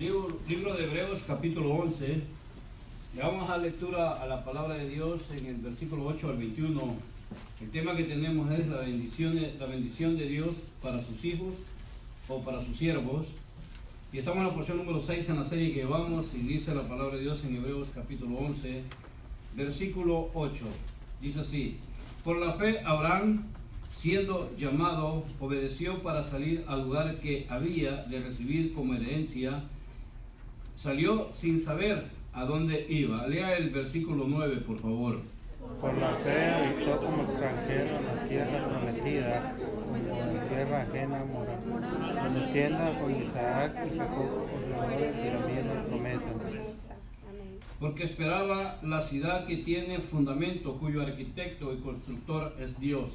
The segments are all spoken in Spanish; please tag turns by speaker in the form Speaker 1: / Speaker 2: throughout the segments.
Speaker 1: Libro de Hebreos, capítulo 11. Le vamos a dar lectura a la palabra de Dios en el versículo 8 al 21. El tema que tenemos es la bendición de Dios para sus hijos o para sus siervos. Y estamos en la porción número 6 en la serie que vamos, y dice la palabra de Dios en Hebreos capítulo 11, versículo 8. Dice así: por la fe Abraham, siendo llamado, obedeció para salir al lugar que había de recibir como herencia. Salió sin saber a dónde iba. Lea el versículo 9, por favor.
Speaker 2: Por la fe habitó como extranjero en la tierra prometida, como en tierra ajena morada, conociendo con Isaac y Jacob poseedores de la misma promesa.
Speaker 1: Porque esperaba la ciudad que tiene fundamento, cuyo arquitecto y constructor es Dios.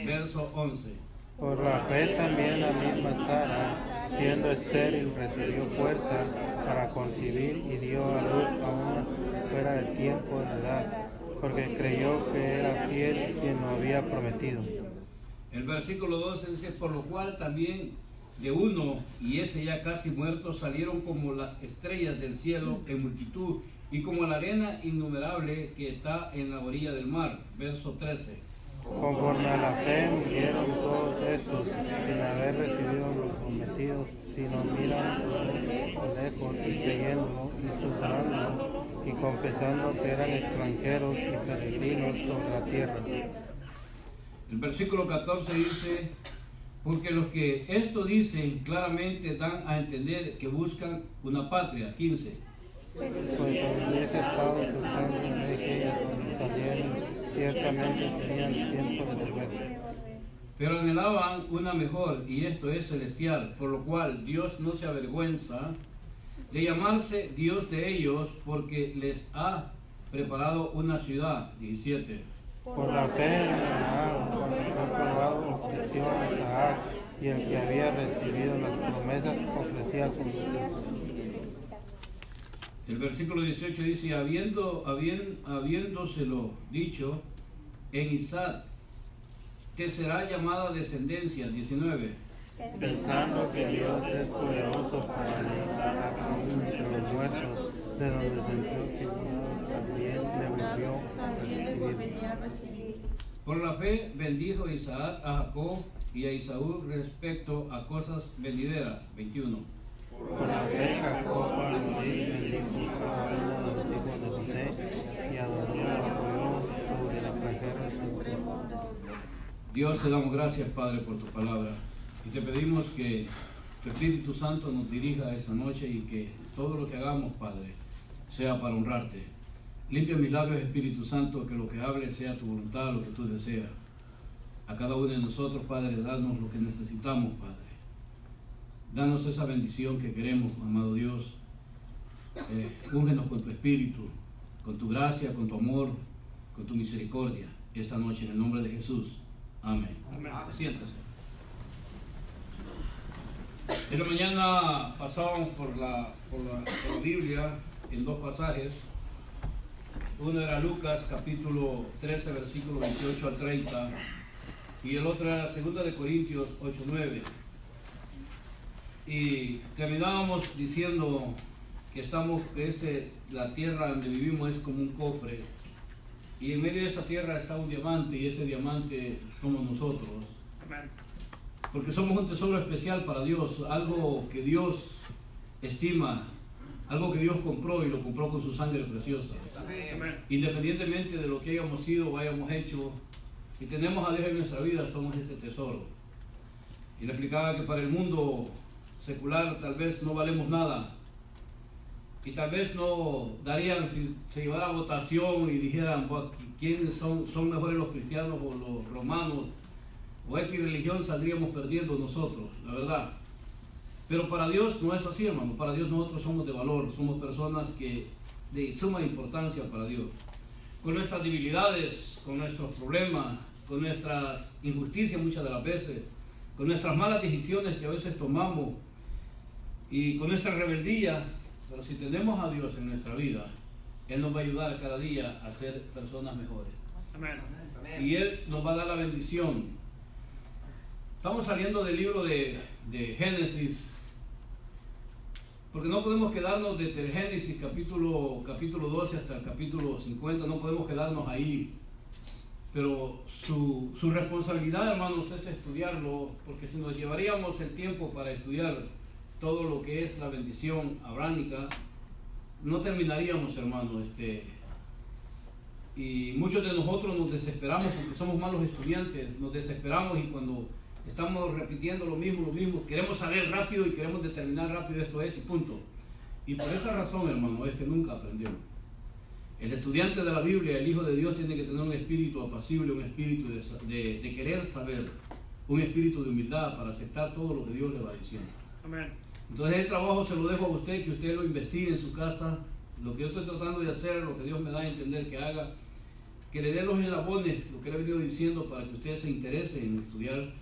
Speaker 1: Verso 11.
Speaker 2: Por la fe también la misma Sara, siendo estéril, recibió fuerza para concebir y dio a luz aún fuera del tiempo de la edad, porque creyó que era fiel quien lo había prometido.
Speaker 1: El versículo 12 dice: por lo cual también de uno, y ese ya casi muerto, salieron como las estrellas del cielo en multitud, y como la arena innumerable que está en la orilla del mar. Verso 13.
Speaker 2: Conforme a la fe murieron todos estos, sin haber recibido los prometidos, sino mirando lejos y creyéndolo y sufrándolo y confesando que eran extranjeros y peregrinos sobre la tierra.
Speaker 1: El versículo 14 dice: porque los que esto dicen claramente dan a entender que buscan una patria. 15.
Speaker 2: Pues hubiese estado buscando en aquella donde salieron, ciertamente tenían tiempo de volver.
Speaker 1: Pero anhelaban una mejor, y esto es celestial, por lo cual Dios no se avergüenza de llamarse Dios de ellos, porque les ha preparado una ciudad. 17.
Speaker 2: Por la fe Abraham, cuando fue probado, ofreció a Isaac, y el que había recibido las promesas ofrecía a sus hijos.
Speaker 1: El versículo 18 dice: habiéndoselo dicho, en Isaac te será llamada descendencia. 19.
Speaker 2: Pensando que Dios es poderoso para levantar aún entre los muertos, de donde sintió que Dios también le volvió a recibir.
Speaker 1: Por la fe bendijo Isaac a Jacob y a Esaú respecto a cosas venideras. 21.
Speaker 2: Por la fe Jacob al morir bendijo a uno de los hijos de José y adoró y apoyó sobre la extranjera de su pueblo.
Speaker 1: Dios, te damos gracias, Padre, por tu palabra, y te pedimos que tu Espíritu Santo nos dirija esta noche, y que todo lo que hagamos, Padre, sea para honrarte. Limpia mis labios, Espíritu Santo, que lo que hable sea tu voluntad, lo que tú deseas. A cada uno de nosotros, Padre, danos lo que necesitamos, Padre. Danos esa bendición que queremos, amado Dios. Úngenos con tu Espíritu, con tu gracia, con tu amor, con tu misericordia, esta noche, en el nombre de Jesús. Amén. Amén. Siéntese. En la mañana pasábamos por la Biblia en dos pasajes. Uno era Lucas capítulo 13, versículo 28 al 30, y el otro era 2 de Corintios 8, 9. Y terminábamos diciendo que la tierra donde vivimos es como un cofre, y en medio de esa tierra está un diamante, y ese diamante somos nosotros. Porque somos un tesoro especial para Dios, algo que Dios estima, algo que Dios compró, y lo compró con su sangre preciosa. Independientemente de lo que hayamos sido o hayamos hecho, si tenemos a Dios en nuestra vida, somos ese tesoro. Y le explicaba que para el mundo secular tal vez no valemos nada, y tal vez no darían, si se llevara a votación y dijeran quiénes son mejores, los cristianos o los romanos o X religión, saldríamos perdiendo nosotros, la verdad. Pero para Dios no es así, hermano. Para Dios nosotros somos de valor, somos personas de suma importancia para Dios. Con nuestras debilidades, con nuestros problemas, con nuestras injusticias muchas de las veces, con nuestras malas decisiones que a veces tomamos, y con nuestras rebeldías, pero si tenemos a Dios en nuestra vida, Él nos va a ayudar cada día a ser personas mejores. Amén. Y Él nos va a dar la bendición. Estamos saliendo del libro de Génesis, Porque no podemos quedarnos desde el Génesis capítulo 12 hasta el capítulo 50, no podemos quedarnos ahí. Pero su responsabilidad, hermanos, es estudiarlo, porque si nos llevaríamos el tiempo para estudiar todo lo que es la bendición abrámica, no terminaríamos, hermanos. Y muchos de nosotros nos desesperamos porque somos malos estudiantes, nos desesperamos y cuando estamos repitiendo lo mismo, queremos saber rápido y queremos determinar rápido esto es y punto. Y por esa razón, hermano, es que nunca aprendemos. El estudiante de la Biblia, el Hijo de Dios, tiene que tener un espíritu apacible, un espíritu de querer saber, un espíritu de humildad para aceptar todo lo que Dios le va diciendo.
Speaker 3: Amén.
Speaker 1: Entonces el trabajo se lo dejo a usted, que usted lo investigue en su casa, lo que yo estoy tratando de hacer, lo que Dios me da a entender que haga, que le dé los eslabones, lo que le he venido diciendo, para que usted se interese en estudiar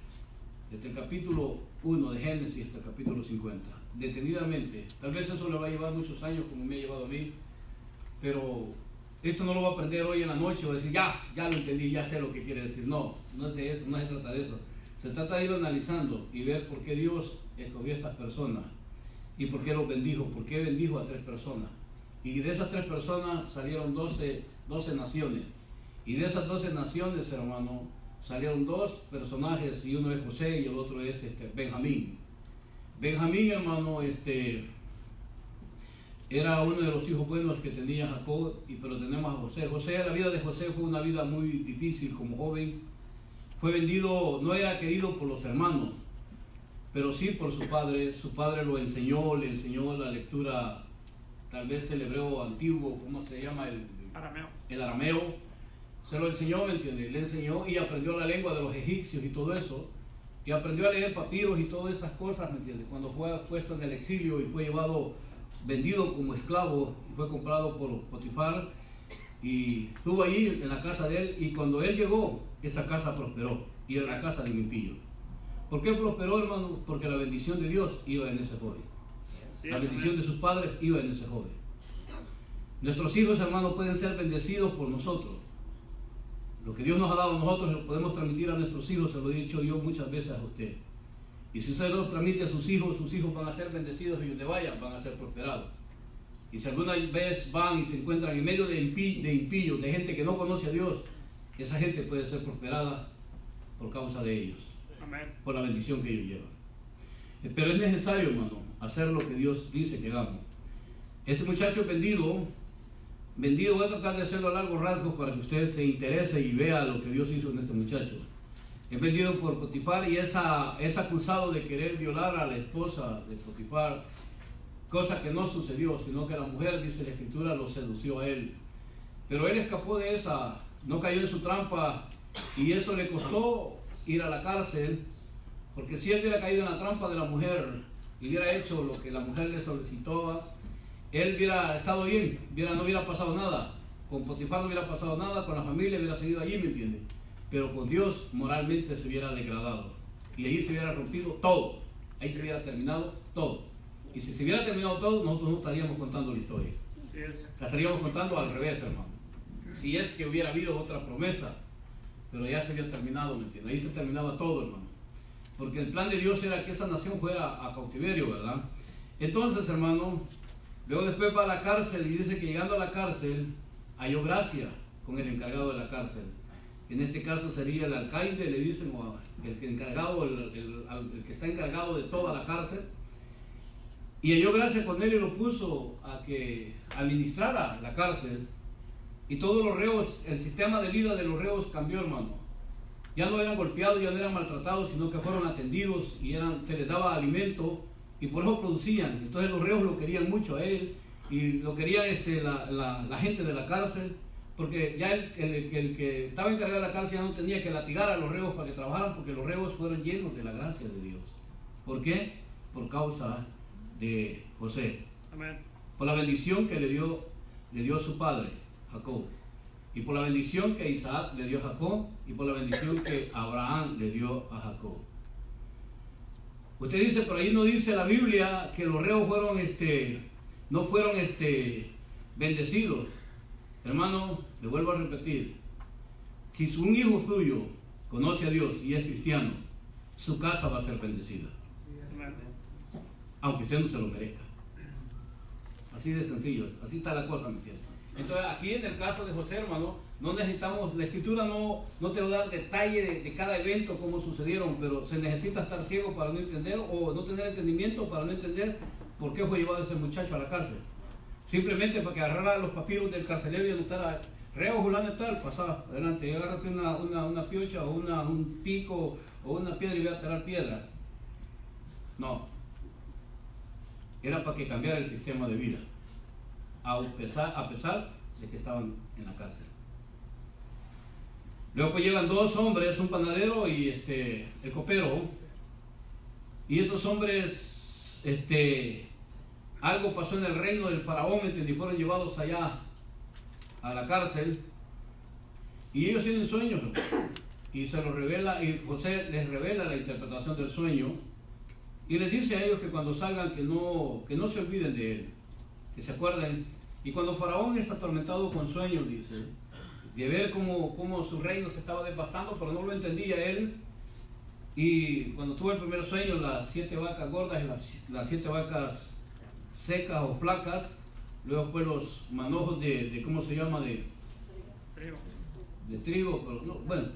Speaker 1: desde el capítulo 1 de Génesis hasta el capítulo 50, detenidamente. Tal vez eso le va a llevar muchos años como me ha llevado a mí, pero esto no lo va a aprender hoy en la noche o decir, ya lo entendí, ya sé lo que quiere decir. No es de eso, no se trata de eso. Se trata de ir analizando y ver por qué Dios escogió a estas personas y por qué los bendijo, por qué bendijo a 3 personas. Y de esas 3 personas salieron 12 naciones. Y de esas 12 naciones, hermano, salieron 2 personajes, y uno es José y el otro es Benjamín. Benjamín, hermano, era uno de los hijos buenos que tenía Jacob, pero tenemos a José. La vida de José fue una vida muy difícil como joven. Fue vendido, no era querido por los hermanos, pero sí por su padre. Su padre le enseñó la lectura, tal vez el hebreo antiguo, ¿cómo se llama? El arameo. Se lo enseñó, ¿me entiendes? Le enseñó y aprendió la lengua de los egipcios y todo eso. Y aprendió a leer papiros y todas esas cosas, ¿me entiendes? Cuando fue puesto en el exilio y fue vendido como esclavo, fue comprado por Potifar y estuvo ahí en la casa de él, y cuando él llegó, esa casa prosperó y era la casa de un impío. ¿Por qué prosperó, hermano? Porque la bendición de Dios iba en ese joven. La bendición de sus padres iba en ese joven. Nuestros hijos, hermanos, pueden ser bendecidos por nosotros. Lo que Dios nos ha dado a nosotros lo podemos transmitir a nuestros hijos, se lo he dicho yo muchas veces a usted. Y si usted lo transmite a sus hijos van a ser bendecidos y donde vayan van a ser prosperados. Y si alguna vez van y se encuentran en medio de impíos, de gente que no conoce a Dios, esa gente puede ser prosperada por causa de ellos.
Speaker 3: Amén.
Speaker 1: Por la bendición que ellos llevan. Pero es necesario, hermano, hacer lo que Dios dice que hagamos. Este muchacho es vendido, voy a tratar de hacerlo a largos rasgos para que usted se interese y vea lo que Dios hizo en este muchacho. Es vendido por Potifar y es acusado de querer violar a la esposa de Potifar, cosa que no sucedió, sino que la mujer, dice la Escritura, lo sedució a él. Pero él escapó de esa, no cayó en su trampa, y eso le costó ir a la cárcel, porque si él hubiera caído en la trampa de la mujer y hubiera hecho lo que la mujer le solicitó, él hubiera estado bien, no hubiera pasado nada. Con Potifar no hubiera pasado nada, con la familia hubiera seguido allí, ¿me entiende? Pero con Dios moralmente se hubiera degradado y ahí se hubiera rompido todo, ahí se hubiera terminado todo. Y si se hubiera terminado todo, nosotros no estaríamos contando la historia, la estaríamos contando al revés, hermano. Si es que hubiera habido otra promesa, pero ya se había terminado, ¿me entiendes? Ahí se terminaba todo, hermano, porque el plan de Dios era que esa nación fuera a cautiverio, ¿verdad? Entonces, hermano, luego después va a la cárcel y dice que llegando a la cárcel halló gracia con el encargado de la cárcel. En este caso sería el alcaide, le dicen, o el que está encargado de toda la cárcel. Y halló gracia con él y lo puso a que administrara la cárcel. Y todos los reos, el sistema de vida de los reos cambió, hermano. Ya no eran golpeados, ya no eran maltratados, sino que fueron atendidos y se les daba alimento y por eso producían. Entonces los reos lo querían mucho a él y lo quería la gente de la cárcel. Porque ya el que estaba encargado de la cárcel ya no tenía que latigar a los reos para que trabajaran, porque los reos fueron llenos de la gracia de Dios. ¿Por qué? Por causa de José.
Speaker 3: Amén.
Speaker 1: Por la bendición que le dio su padre, Jacob. Y por la bendición que Isaac le dio a Jacob, y por la bendición que Abraham le dio a Jacob. Usted dice, por ahí no dice la Biblia que los reos no fueron bendecidos. Hermano, le vuelvo a repetir, si un hijo suyo conoce a Dios y es cristiano, su casa va a ser bendecida, aunque usted no se lo merezca. Así de sencillo, así está la cosa, ¿me entiendes? Entonces aquí en el caso de José, hermano, no necesitamos, la escritura no te va a dar detalle de cada evento, cómo sucedieron, pero se necesita estar ciego para no entender, o no tener entendimiento para no entender por qué fue llevado ese muchacho a la cárcel. Simplemente para que agarrara los papiros del carcelero y anotara, reo fulano tal, pasá, adelante, y agárrate una piocha o un pico o una piedra y voy a tirar piedra. No. Era para que cambiara el sistema de vida, a pesar de que estaban en la cárcel. Luego pues llegan dos hombres, un panadero y el copero, y esos hombres, algo pasó en el reino del faraón, y fueron llevados allá a la cárcel, y ellos tienen sueños, y se los revela, y José les revela la interpretación del sueño, y les dice a ellos que cuando salgan que no se olviden de él, que se acuerden. Y cuando Faraón es atormentado con sueños, dice, de ver cómo su reino se estaba devastando, pero no lo entendía él. Y cuando tuvo el primer sueño, las 7 vacas gordas y las 7 vacas secas o flacas, luego fue los manojos de ¿cómo se llama? De trigo, pero no, bueno,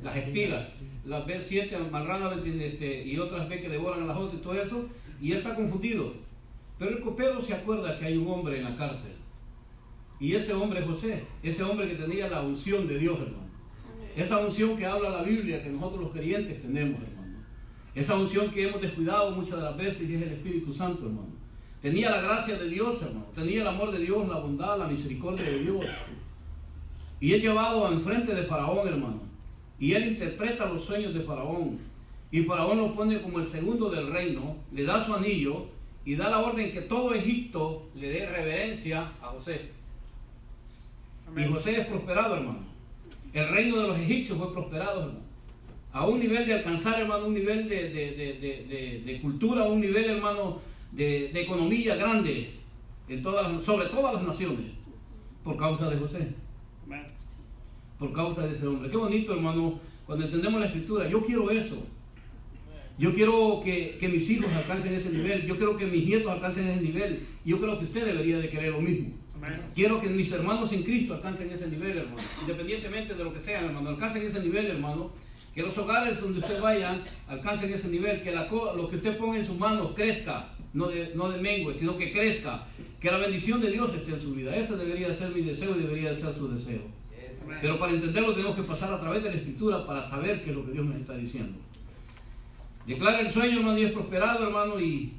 Speaker 1: las espigas, las ve 7 marranas y otras ve que devoran a las otras y todo eso, y él está confundido. Pero el copero se acuerda que hay un hombre en la cárcel, y ese hombre es José, ese hombre que tenía la unción de Dios, hermano. Esa unción que habla la Biblia, que nosotros los creyentes tenemos, hermano. Esa unción que hemos descuidado muchas de las veces, y es el Espíritu Santo, hermano. Tenía la gracia de Dios, hermano. Tenía el amor de Dios, la bondad, la misericordia de Dios. Y es llevado enfrente de Faraón, hermano. Y él interpreta los sueños de Faraón. Y Faraón lo pone como el segundo del reino, le da su anillo y da la orden que todo Egipto le dé reverencia a José. Amén. Y José es prosperado, hermano. El reino de los egipcios fue prosperado, hermano. A un nivel de alcanzar, hermano, un nivel de cultura, un nivel, hermano, de economía grande sobre todas las naciones, por causa de José. Amén. Por causa de ese hombre. Qué bonito, hermano, cuando entendemos la escritura. Yo quiero eso. Yo quiero que mis hijos alcancen ese nivel. Yo quiero que mis nietos alcancen ese nivel. Yo creo que usted debería de querer lo mismo. Amén. Quiero que mis hermanos en Cristo alcancen ese nivel, hermano. Independientemente de lo que sean, hermano. Alcancen ese nivel, hermano. Que los hogares donde usted vaya alcancen ese nivel. Que lo que usted ponga en sus manos crezca. No de mengue, sino que crezca. Que la bendición de Dios esté en su vida. Ese debería ser mi deseo y debería ser su deseo. Pero para entenderlo tenemos que pasar a través de la escritura para saber qué es lo que Dios nos está diciendo. Declara el sueño, hermano, y es prosperado, hermano, y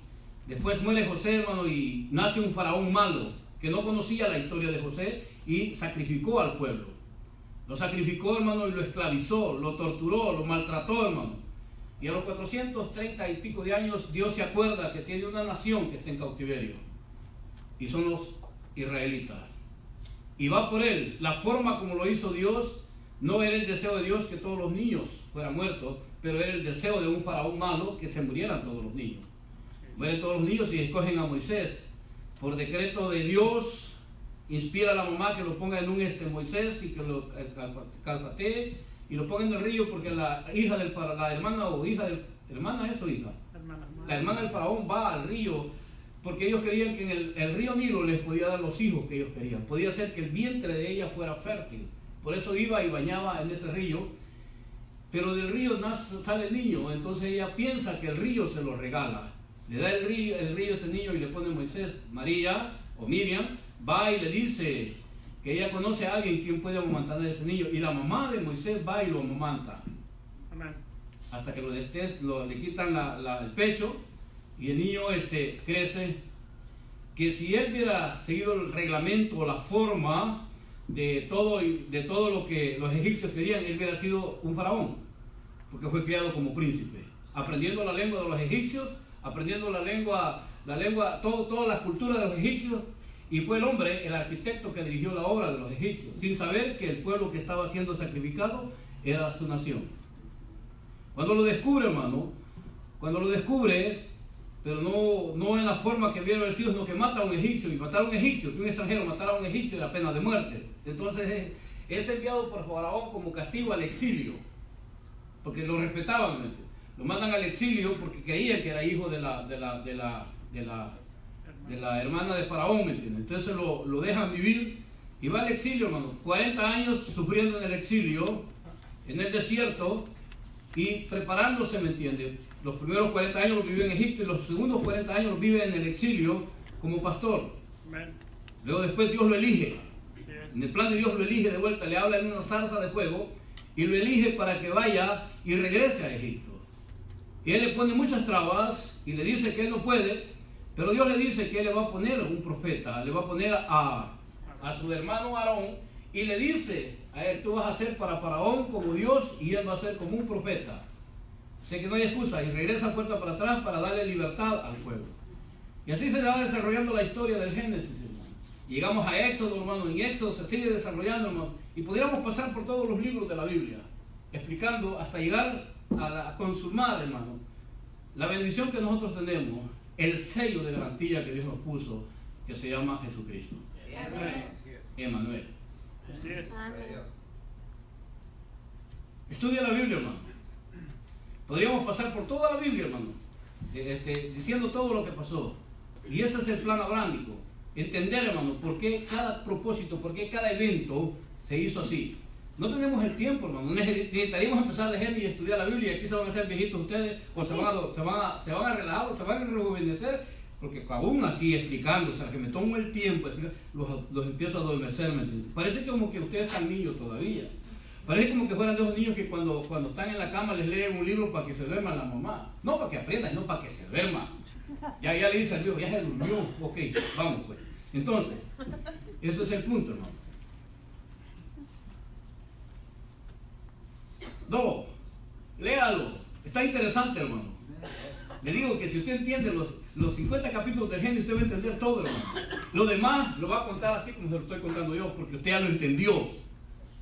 Speaker 1: después muere José, hermano, y nace un faraón malo que no conocía la historia de José y sacrificó al pueblo. Lo sacrificó, hermano, y lo esclavizó, lo torturó, lo maltrató, hermano. Y a los 430 y pico de años Dios se acuerda que tiene una nación que está en cautiverio, y son los israelitas. Y va por él. La forma como lo hizo Dios no era el deseo de Dios que todos los niños fueran muertos, pero era el deseo de un faraón malo que se murieran todos los niños. Mueren todos los niños y escogen a Moisés. Por decreto de Dios, inspira a la mamá que lo ponga en un Moisés y que lo calfatee y lo ponga en el río, porque la hermana del faraón va al río, porque ellos creían que en el río Nilo les podía dar los hijos que ellos querían. Podía ser que el vientre de ella fuera fértil. Por eso iba y bañaba en ese río. Pero del río sale el niño. Entonces ella piensa que el río se lo regala. Le da el río a ese niño y le pone Moisés. María o Miriam va y le dice que ella conoce a alguien quien puede amamantar a ese niño. Y la mamá de Moisés va y lo amamanta. Amén. Hasta que le quitan el pecho. Y el niño crece, que si él hubiera seguido el reglamento, la forma de todo lo que los egipcios querían, él hubiera sido un faraón, porque fue criado como príncipe, aprendiendo la lengua de los egipcios, aprendiendo la lengua, toda la cultura de los egipcios, y fue el hombre, el arquitecto que dirigió la obra de los egipcios, sin saber que el pueblo que estaba siendo sacrificado era su nación. Cuando lo descubre, hermano, pero no en la forma que vieron el cielo, sino que mata a un egipcio, y matar a un egipcio, que un extranjero matara a un egipcio era pena de muerte. Entonces es enviado por Faraón como castigo al exilio, porque lo respetaban. Lo mandan al exilio porque creían que era hijo de la de la hermana de Faraón, ¿me entiendes? Entonces lo dejan vivir y va al exilio, hermano. 40 años sufriendo en el exilio, en el desierto y preparándose, ¿me entiendes? Los primeros 40 años los vivió en Egipto y los segundos 40 años los vive en el exilio como pastor. Luego después Dios lo elige. En el plan de Dios lo elige de vuelta, le habla en una zarza de fuego y lo elige para que vaya y regrese a Egipto. Y él le pone muchas trabas y le dice que él no puede, pero Dios le dice que él le va a poner un profeta, le va a poner a su hermano Aarón y le dice a él: tú vas a ser para Faraón como Dios y él va a ser como un profeta. Sé que no hay excusa, y regresa puerta para atrás para darle libertad al pueblo. Y así se va desarrollando la historia del Génesis, hermano. Llegamos a Éxodo, hermano. En Éxodo se sigue desarrollando, hermano. Y pudiéramos pasar por todos los libros de la Biblia, explicando hasta llegar a consumar, hermano, la bendición que nosotros tenemos, el sello de garantía que Dios nos puso, que se llama Jesucristo. Emmanuel. Estudia la Biblia, hermano. Podríamos pasar por toda la Biblia, hermano, diciendo todo lo que pasó. Y ese es el plan abrámico. Entender, hermano, por qué cada propósito, por qué cada evento se hizo así. No tenemos el tiempo, hermano. Necesitaríamos empezar a leer y estudiar la Biblia. Y aquí se van a hacer viejitos ustedes, o se van a relajar, o se van a rejuvenecer, porque aún así explicando, o sea, que me tomo el tiempo, los empiezo a adormecer, ¿me entiendes? Parece como que ustedes están niños todavía. Parece como que fueran de esos niños que cuando están en la cama les leen un libro para que se duerman la mamá. No para que aprendan, no para que se duerman. Ya le dice al viejo, ya se durmió. Ok, vamos pues. Entonces, ese es el punto, hermano. No, léalo. Está interesante, hermano. Le digo que si usted entiende los 50 capítulos del Génesis, usted va a entender todo, hermano. Lo demás lo va a contar así como se lo estoy contando yo, porque usted ya lo entendió.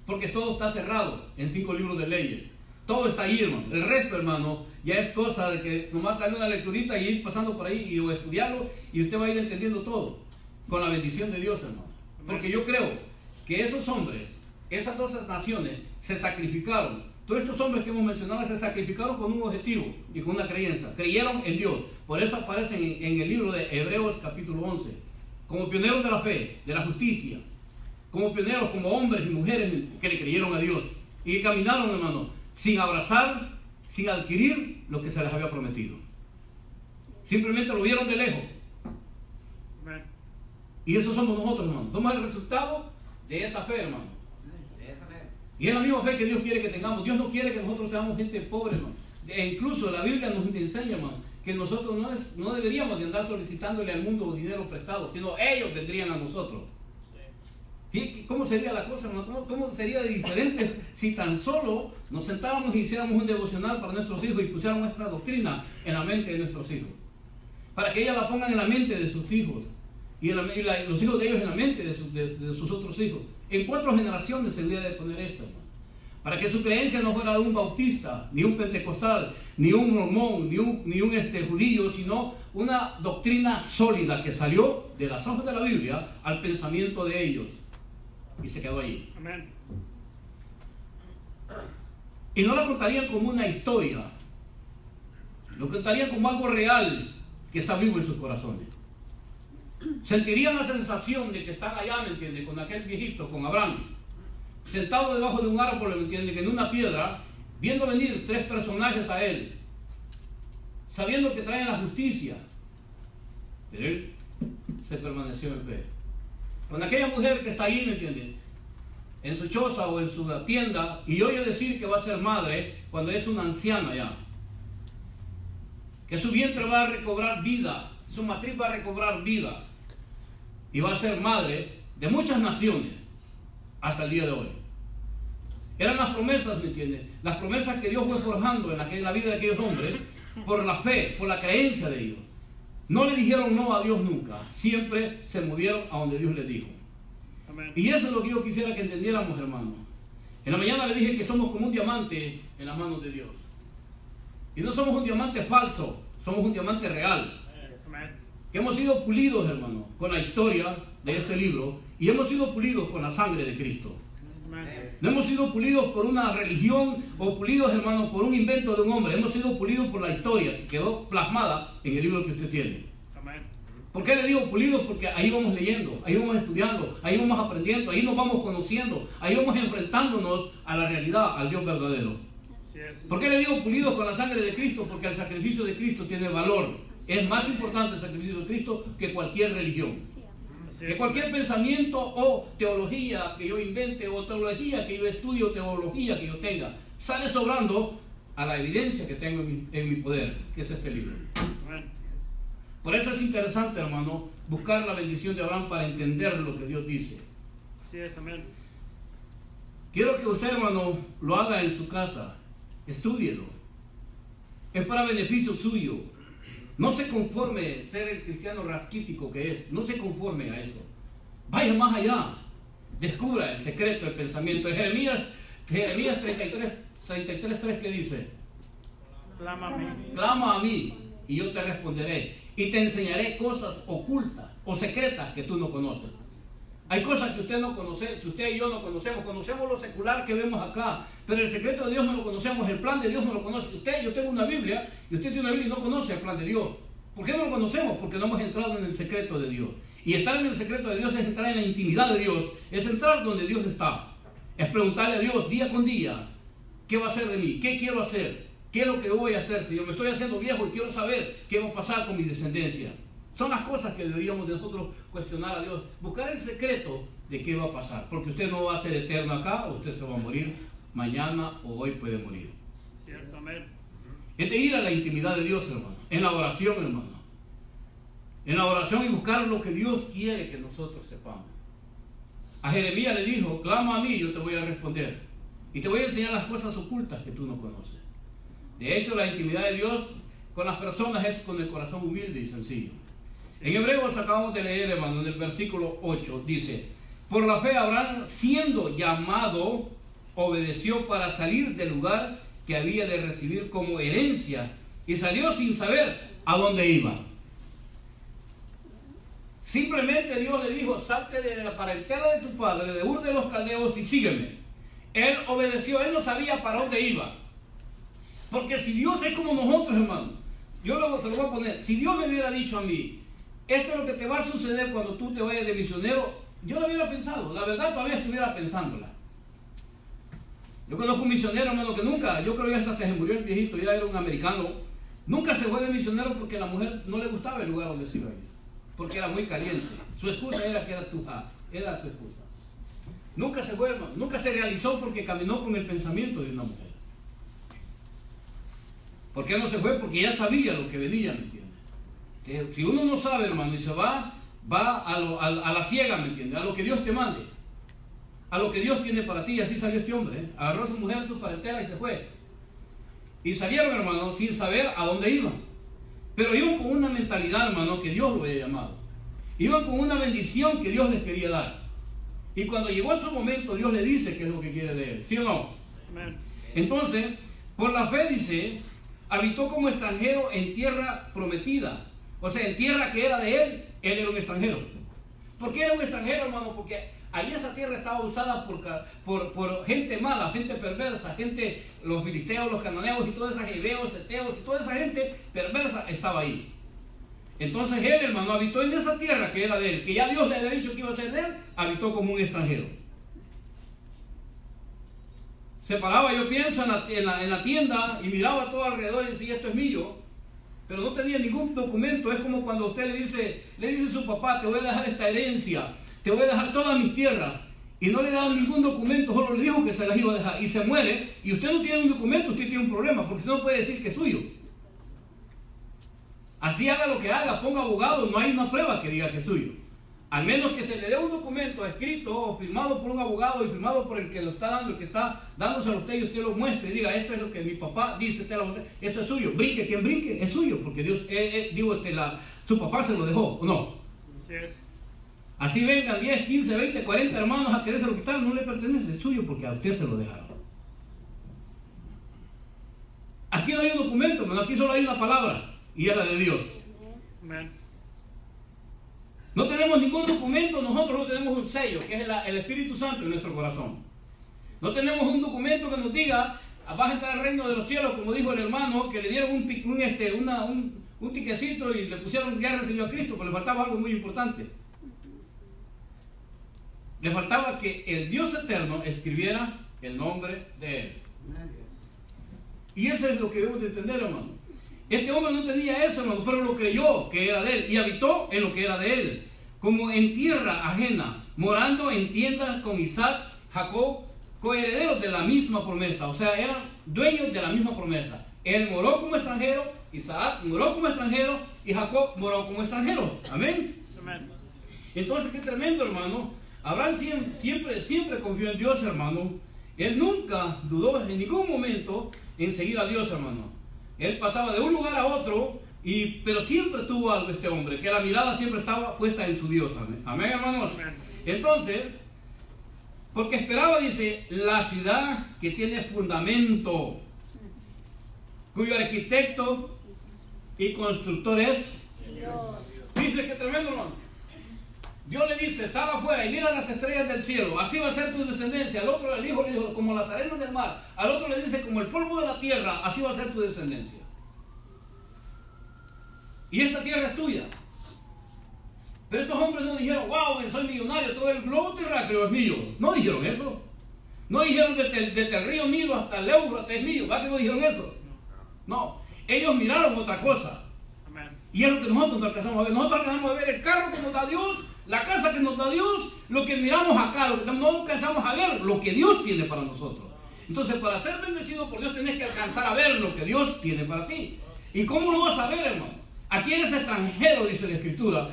Speaker 1: Porque todo está cerrado en 5 libros de leyes. Todo está ahí, hermano. El resto, hermano, ya es cosa de que nomás darle una lecturita y ir pasando por ahí y estudiarlo, y usted va a ir entendiendo todo con la bendición de Dios, hermano. Porque yo creo que esos hombres, esas dos naciones, se sacrificaron. Todos estos hombres que hemos mencionado se sacrificaron con un objetivo y con una creencia. Creyeron en Dios. Por eso aparecen en el libro de Hebreos capítulo 11. Como pioneros de la fe, de la justicia. Como pioneros, como hombres y mujeres que le creyeron a Dios. Y caminaron, hermano, sin abrazar, sin adquirir lo que se les había prometido. Simplemente lo vieron de lejos. Y eso somos nosotros, hermano. Somos el resultado de esa fe, hermano. Y es la misma fe que Dios quiere que tengamos. Dios no quiere que nosotros seamos gente pobre, hermano. E incluso la Biblia nos enseña, hermano, que nosotros no deberíamos de andar solicitándole al mundo dinero prestado, sino ellos vendrían a nosotros. ¿Cómo sería la cosa, hermano? ¿Cómo sería de diferente si tan solo nos sentáramos y hiciéramos un devocional para nuestros hijos y pusiéramos esta doctrina en la mente de nuestros hijos? Para que ellas la pongan en la mente de sus hijos y los hijos de ellos en la mente de sus otros hijos. En 4 generaciones se debería de poner esto, hermano. Para que su creencia no fuera de un bautista, ni un pentecostal, ni un mormón, ni un judío, sino una doctrina sólida que salió de las hojas de la Biblia al pensamiento de ellos. Y se quedó allí. Amén. Y no la contarían como una historia, lo contarían como algo real que está vivo en sus corazones. Sentirían la sensación de que están allá, ¿me entiendes? Con aquel viejito, con Abraham, sentado debajo de un árbol, ¿me entiendes? En una piedra, viendo venir 3 personajes a él, sabiendo que traen la justicia. Pero él se permaneció en fe. Con aquella mujer que está ahí, ¿me entiendes? En su choza o en su tienda, y oye decir que va a ser madre cuando es una anciana ya. Que su vientre va a recobrar vida, su matriz va a recobrar vida, y va a ser madre de muchas naciones hasta el día de hoy. Eran las promesas, ¿me entiendes? Las promesas que Dios fue forjando en la vida de aquellos hombres por la fe, por la creencia de ellos. No le dijeron no a Dios nunca, siempre se movieron a donde Dios les dijo. Amén. Y eso es lo que yo quisiera que entendiéramos, hermano. En la mañana le dije que somos como un diamante en las manos de Dios. Y no somos un diamante falso, somos un diamante real. Amén. Que hemos sido pulidos, hermano, con la historia de este libro, y hemos sido pulidos con la sangre de Cristo. Amén. No hemos sido pulidos por una religión o pulidos, hermano, por un invento de un hombre. Hemos sido pulidos por la historia que quedó plasmada en el libro que usted tiene. Amén. ¿Por qué le digo pulidos? Porque ahí vamos leyendo, ahí vamos estudiando, ahí vamos aprendiendo, ahí nos vamos conociendo, ahí vamos enfrentándonos a la realidad, al Dios verdadero. ¿Por qué le digo pulidos con la sangre de Cristo? Porque el sacrificio de Cristo tiene valor. Es más importante el sacrificio de Cristo que cualquier religión. Que cualquier pensamiento o teología que yo invente, o teología que yo estudie, o teología que yo tenga, sale sobrando a la evidencia que tengo en mi poder, que es este libro. Por eso es interesante, hermano, buscar la bendición de Abraham para entender lo que Dios dice.
Speaker 3: Así es, amén.
Speaker 1: Quiero que usted, hermano, lo haga en su casa. Estúdielo. Es para beneficio suyo. No se conforme ser el cristiano rasquítico que es. No se conforme a eso. Vaya más allá. Descubra el secreto del pensamiento. De Jeremías 33:3, ¿qué dice?
Speaker 3: Clama a mí.
Speaker 1: Clama a mí y yo te responderé. Y te enseñaré cosas ocultas o secretas que tú no conoces. Hay cosas que usted no conoce, que usted y yo no conocemos. Conocemos lo secular que vemos acá, pero el secreto de Dios no lo conocemos, el plan de Dios no lo conoce. Yo tengo una Biblia, y usted tiene una Biblia y no conoce el plan de Dios. ¿Por qué no lo conocemos? Porque no hemos entrado en el secreto de Dios. Y estar en el secreto de Dios es entrar en la intimidad de Dios, es entrar donde Dios está. Es preguntarle a Dios día con día, ¿qué va a hacer de mí? ¿Qué quiero hacer? ¿Qué es lo que voy a hacer? Si yo me estoy haciendo viejo y quiero saber qué va a pasar con mi descendencia. Son las cosas que deberíamos de nosotros cuestionar a Dios. Buscar el secreto de qué va a pasar. Porque usted no va a ser eterno acá, o usted se va a morir mañana o hoy puede morir.
Speaker 3: Cierto, amén.
Speaker 1: Es de ir a la intimidad de Dios, hermano. En la oración, hermano. En la oración y buscar lo que Dios quiere que nosotros sepamos. A Jeremías le dijo, clama a mí y yo te voy a responder. Y te voy a enseñar las cosas ocultas que tú no conoces. De hecho, la intimidad de Dios con las personas es con el corazón humilde y sencillo. En Hebreos acabamos de leer, hermano, en el versículo 8, dice, por la fe Abraham, siendo llamado, obedeció para salir del lugar que había de recibir como herencia, y salió sin saber a dónde iba. Simplemente Dios le dijo, salte de la parentela de tu padre, de Ur de los Caldeos, y sígueme. Él obedeció, él no sabía para dónde iba. Porque si Dios es como nosotros, hermano, yo te lo voy a poner, si Dios me hubiera dicho a mí, esto es lo que te va a suceder cuando tú te vayas de misionero, yo lo hubiera pensado, la verdad todavía estuviera pensándola. Yo conozco un misionero, hermano, que nunca, yo creo que hasta que se murió el viejito, ya era un americano, nunca se fue de misionero porque a la mujer no le gustaba el lugar donde se iba a ir, porque era muy caliente. Su excusa era que era tu esposa. Nunca se fue, hermano, nunca se realizó porque caminó con el pensamiento de una mujer. ¿Por qué no se fue? Porque ya sabía lo que venía, ¿me entiendes? Que si uno no sabe, hermano, y se va a la ciega, ¿me entiendes? A lo que Dios te mande, a lo que Dios tiene para ti. Así salió este hombre, ¿eh? Agarró a su mujer, a su parentela y se fue. Y salieron, hermano, sin saber a dónde iban. Pero iban con una mentalidad, hermano, que Dios lo había llamado. Iban con una bendición que Dios les quería dar. Y cuando llegó su momento, Dios le dice qué es lo que quiere de él, ¿sí o no?
Speaker 3: Amén.
Speaker 1: Entonces, por la fe, dice, habitó como extranjero en tierra prometida. O sea, en tierra que era de él era un extranjero. ¿Por qué era un extranjero, hermano? Porque ahí esa tierra estaba usada por gente mala, gente perversa, los filisteos, los cananeos y todos esos heveos, eteos y toda esa gente perversa estaba ahí. Entonces él, hermano, habitó en esa tierra que era de él, que ya Dios le había dicho que iba a ser de él, habitó como un extranjero. Se paraba, yo pienso, en la tienda y miraba todo alrededor y decía, esto es mío, pero no tenía ningún documento. Es como cuando usted le dice a su papá, te voy a dejar esta herencia, te voy a dejar todas mis tierras, y no le da ningún documento, solo le dijo que se las iba a dejar, y se muere, y usted no tiene un documento, usted tiene un problema, porque usted no puede decir que es suyo. Así haga lo que haga, ponga abogado, no hay una prueba que diga que es suyo. Al menos que se le dé un documento escrito o firmado por un abogado y firmado por el que lo está dando, el que está dándoselo a usted, y usted lo muestre y diga, esto es lo que mi papá dice, esto es suyo. Brinque, quien brinque, es suyo, porque Dios, su papá se lo dejó, ¿o no? Así vengan 10, 15, 20, 40 hermanos a querérselo quitar, no le pertenece, es suyo porque a usted se lo dejaron. Aquí no hay un documento, pero aquí solo hay una palabra, y es la de Dios.
Speaker 3: Amén.
Speaker 1: No tenemos ningún documento, nosotros no tenemos un sello, que es el Espíritu Santo en nuestro corazón. No tenemos un documento que nos diga, vas a entrar al reino de los cielos, como dijo el hermano, que le dieron un tiquecito y le pusieron ya recibió a Cristo, pero le faltaba algo muy importante. Le faltaba que el Dios eterno escribiera el nombre de él. Y eso es lo que debemos de entender, hermano. Este hombre no tenía eso, hermano, pero lo creyó que era de él y habitó en lo que era de él, como en tierra ajena, morando en tiendas con Isaac, Jacob, coherederos de la misma promesa. O sea, eran dueños de la misma promesa. Él moró como extranjero, Isaac moró como extranjero y Jacob moró como extranjero. Amén.
Speaker 3: Amén.
Speaker 1: Entonces, qué tremendo, hermano. Abraham siempre confió en Dios, hermano. Él nunca dudó en ningún momento en seguir a Dios, hermano. Él pasaba de un lugar a otro, pero siempre tuvo algo este hombre, que la mirada siempre estaba puesta en su Dios. Amén, amén, hermanos.
Speaker 3: Amén.
Speaker 1: Entonces, porque esperaba, dice, la ciudad que tiene fundamento, cuyo arquitecto y constructor es Dios. Dice que tremendo, hermano. Dios le dice, sal afuera y mira las estrellas del cielo, así va a ser tu descendencia. Al otro le dijo, como las arenas del mar. Al otro le dice, como el polvo de la tierra, así va a ser tu descendencia. Y esta tierra es tuya. Pero estos hombres no dijeron, wow, soy millonario, todo el globo terráqueo es mío. No dijeron eso. No dijeron desde el río Nilo hasta el Éufrates es mío. ¿Va que no dijeron eso? No. Ellos miraron otra cosa.
Speaker 3: Amén.
Speaker 1: Y es lo que nosotros no alcanzamos a ver. Nosotros alcanzamos a ver el carro que nos da Dios, la casa que nos da Dios, lo que miramos acá, lo que no alcanzamos a ver, lo que Dios tiene para nosotros. Entonces, para ser bendecido por Dios, tienes que alcanzar a ver lo que Dios tiene para ti. ¿Y cómo lo vas a ver, hermano? Aquí eres extranjero, dice la Escritura.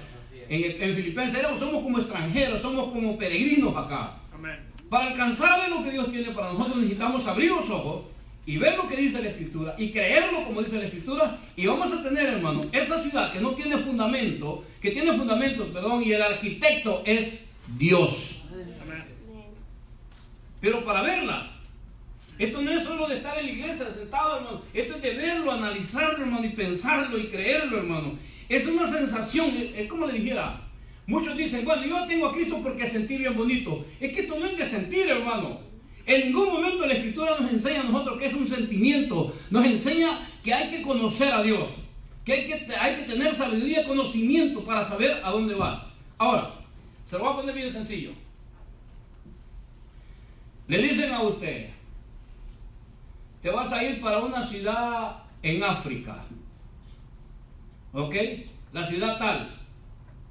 Speaker 1: En Filipenses somos como extranjeros, somos como peregrinos acá.
Speaker 3: Amén.
Speaker 1: Para alcanzar a ver lo que Dios tiene para nosotros, necesitamos abrir los ojos y ver lo que dice la Escritura y creerlo como dice la Escritura, y vamos a tener, hermano, esa ciudad que no tiene fundamento, que tiene fundamentos, perdón, y el arquitecto es Dios.
Speaker 3: Amén.
Speaker 1: Pero para verla, esto no es solo de estar en la iglesia sentado, hermano, esto es de verlo, analizarlo, hermano, y pensarlo y creerlo, hermano. Es una sensación, es como le dijera, muchos dicen, bueno, yo tengo a Cristo porque sentí bien bonito. Es que esto no es de sentir, hermano. En ningún momento la Escritura nos enseña a nosotros que es un sentimiento. Nos enseña que hay que conocer a Dios, que hay que tener sabiduría y conocimiento para saber a dónde vas. Ahora, se lo voy a poner bien sencillo. Le dicen a usted, te vas a ir para una ciudad en África, ¿ok? La ciudad tal,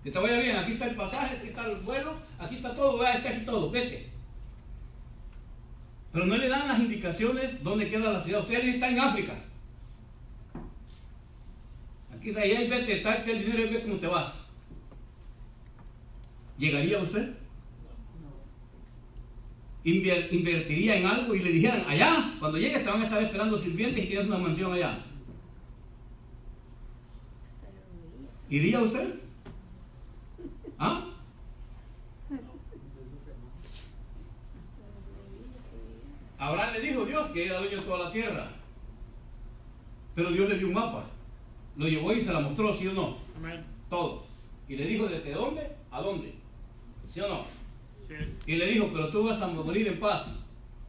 Speaker 1: que te vaya bien, aquí está el pasaje, aquí está el vuelo, aquí está todo, está aquí todo, vete. Pero no le dan las indicaciones dónde queda la ciudad. Usted está en África. Aquí está, allá y vete, está el dinero y ve cómo te vas. ¿Llegaría usted? Invertiría en algo y le dijeran, allá, cuando llegues te van a estar esperando sirvientes y tienes una mansión allá. ¿Iría usted? ¿Ah? Abraham le dijo a Dios que era dueño de toda la tierra, pero Dios le dio un mapa, lo llevó y se la mostró, ¿sí o no?
Speaker 3: Amén.
Speaker 1: Todo. Y le dijo, ¿desde dónde a dónde? ¿Sí o no?
Speaker 3: Sí.
Speaker 1: Y le dijo, pero tú vas a morir en paz,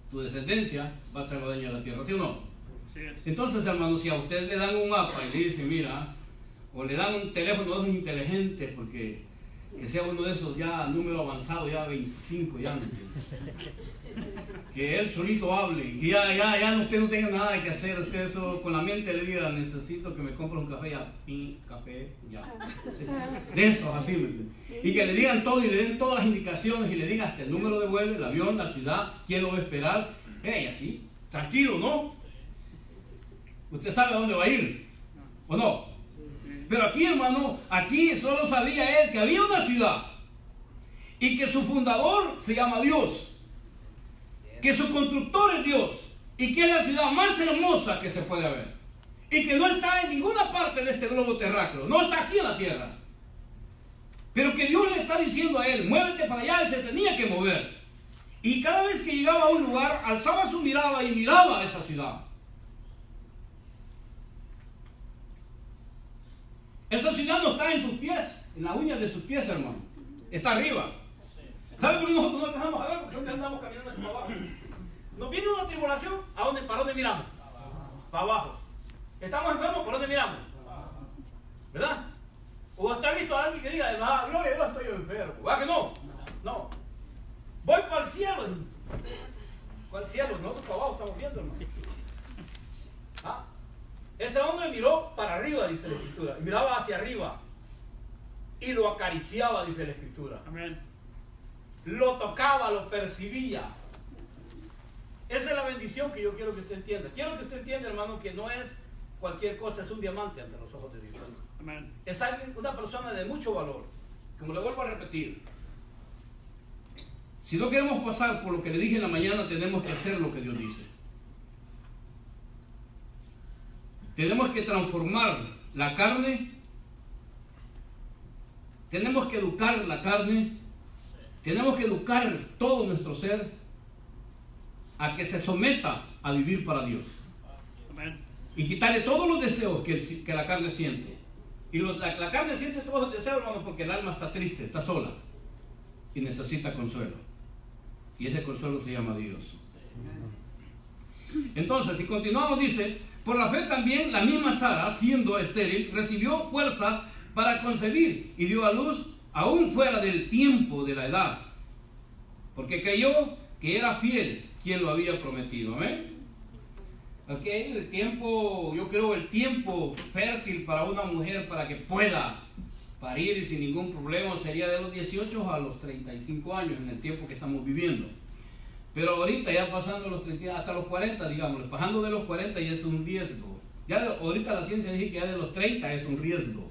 Speaker 1: tu descendencia va a ser la dueña de la tierra, ¿sí o no?
Speaker 3: Sí.
Speaker 1: Entonces, hermano, si a usted le dan un mapa y le dicen, mira, o le dan un teléfono de esos inteligentes, porque que sea uno de esos ya número avanzado, ya 25, ya no entiendo. Que él solito hable, y que ya usted no tenga nada que hacer, usted eso con la mente le diga, necesito que me compre un café, ya, café, ya. Sí. De esos, así, ¿me entiende? Y que le digan todo y le den todas las indicaciones y le digan hasta el número de vuelo, el avión, la ciudad, quién lo va a esperar, así, tranquilo, ¿no? Usted sabe a dónde va a ir, ¿o no? Pero aquí, hermano, aquí solo sabía él que había una ciudad y que su fundador se llama Dios, que su constructor es Dios y que es la ciudad más hermosa que se puede ver y que no está en ninguna parte de este globo terráqueo, no está aquí en la tierra, pero que Dios le está diciendo a él, muévete para allá. Él se tenía que mover, y cada vez que llegaba a un lugar alzaba su mirada y miraba a esa ciudad. Esa ciudad no está en sus pies, en las uñas de sus pies, hermano, está arriba. ¿Sabe por qué nosotros no alcanzamos a ver? Porque ¿dónde andamos caminando hacia abajo? Nos viene una tribulación, ¿para dónde miramos? Para abajo. Estamos enfermos, ¿para dónde miramos? ¿Verdad? ¿O hasta ha visto a alguien que diga, gloria a Dios, estoy enfermo? ¿Va que no? No. Voy para el cielo. ¿Cuál cielo? Nosotros para abajo estamos viendo, hermano. ¿Ah? Ese hombre miró para arriba, dice la Escritura. Miraba hacia arriba. Y lo acariciaba, dice la Escritura.
Speaker 3: Amén.
Speaker 1: Lo tocaba, lo percibía. Esa es la bendición que yo quiero que usted entienda. Quiero que usted entienda, hermano, que no es cualquier cosa, es un diamante ante los ojos de Dios.
Speaker 3: Amén.
Speaker 1: Es alguien, una persona de mucho valor. Como le vuelvo a repetir, si no queremos pasar por lo que le dije en la mañana, tenemos que hacer lo que Dios dice. Tenemos que transformar la carne. Tenemos que educar la carne. Tenemos que educar todo nuestro ser a que se someta a vivir para Dios.
Speaker 3: Amén.
Speaker 1: Y quitarle todos los deseos que la carne siente. Y la carne siente todos los deseos, hermano, porque el alma está triste, está sola. Y necesita consuelo. Y ese consuelo se llama Dios. Entonces, si continuamos, dice, por la fe también la misma Sara, siendo estéril, recibió fuerza para concebir y dio a luz aún fuera del tiempo de la edad. Porque creyó que era fiel quien lo había prometido. Amén. Ok, el tiempo, yo creo el tiempo fértil para una mujer para que pueda parir y sin ningún problema sería de los 18 a los 35 años en el tiempo que estamos viviendo. Pero ahorita ya pasando los 30, hasta los 40, digamos, pasando de los 40 ya es un riesgo. Ya ahorita la ciencia dice que ya de los 30 es un riesgo.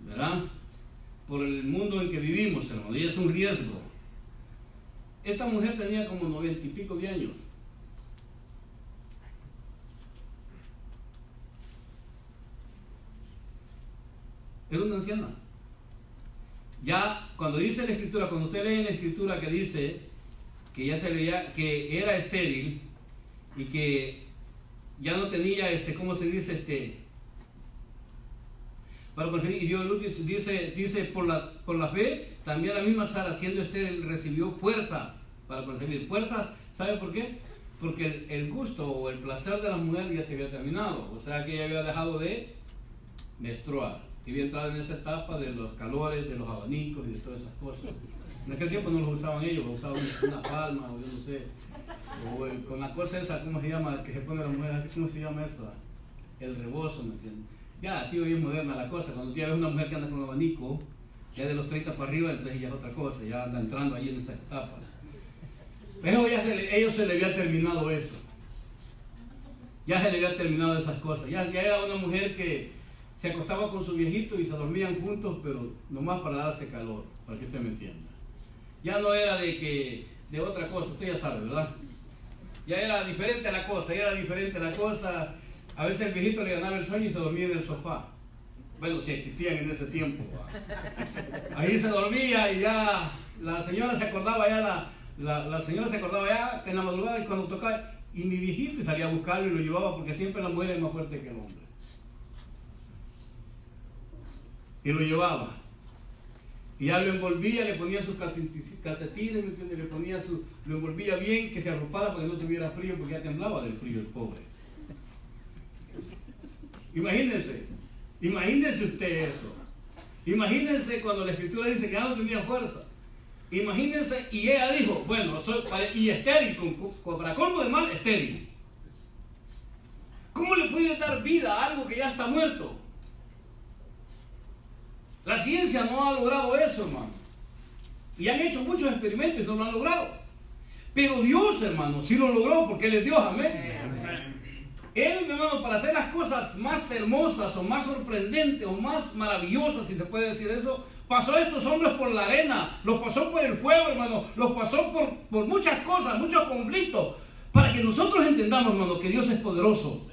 Speaker 1: ¿Verdad? Por el mundo en que vivimos, hermano, y es un riesgo. Esta mujer tenía como 90 y pico de años. Era una anciana. Ya cuando dice la Escritura, cuando usted lee en la Escritura que dice que ya se veía que era estéril y que ya no tenía ¿cómo se dice? Para conseguir, y Dios dice por la fe, también la misma Sara, siendo estéril, recibió fuerza para concebir. Fuerza, ¿sabe por qué? Porque el gusto o el placer de la mujer ya se había terminado, o sea que ella había dejado de menstruar. Y había entrado en esa etapa de los calores, de los abanicos y de todas esas cosas. En aquel tiempo no los usaban ellos, los usaban una palma, o yo no sé, o con la cosa esa, ¿cómo se llama? Que se pone la mujer así, ¿cómo se llama esa? El rebozo, ¿me entiendes? Ya, tío, bien moderna la cosa. Cuando tú ves una mujer que anda con abanico, ya de los 30 para arriba, entonces ya es otra cosa, ya anda entrando ahí en esa etapa. Pero ya ellos se le había terminado eso. Ya se le había terminado esas cosas. Ya era una mujer que se acostaba con su viejito y se dormían juntos, pero nomás para darse calor, para que usted me entienda. Ya no era de otra cosa, usted ya sabe, ¿verdad? Ya era diferente la cosa, A veces el viejito le ganaba el sueño y se dormía en el sofá. Bueno, si existían en ese tiempo. Ahí se dormía y ya la señora se acordaba la señora se acordaba ya en la madrugada y cuando tocaba, y mi viejito salía a buscarlo y lo llevaba porque siempre la mujer es más fuerte que el hombre. Y lo llevaba. Y ya lo envolvía, le ponía sus calcetines, lo envolvía bien, que se arropara para que no tuviera frío, porque ya temblaba del frío el pobre. Imagínense usted eso. Imagínense cuando la Escritura dice que ya no tenía fuerza. Imagínense, y ella dijo, bueno, y estéril, para colmo de mal, estéril. ¿Cómo le puede dar vida a algo que ya está muerto? La ciencia no ha logrado eso, hermano. Y han hecho muchos experimentos y no lo han logrado. Pero Dios, hermano, sí lo logró porque Él es Dios, amén. Él, hermano, para hacer las cosas más hermosas o más sorprendentes o más maravillosas, si se puede decir eso, pasó a estos hombres por la arena, los pasó por el fuego, hermano, los pasó por muchas cosas, muchos conflictos, para que nosotros entendamos, hermano, que Dios es poderoso.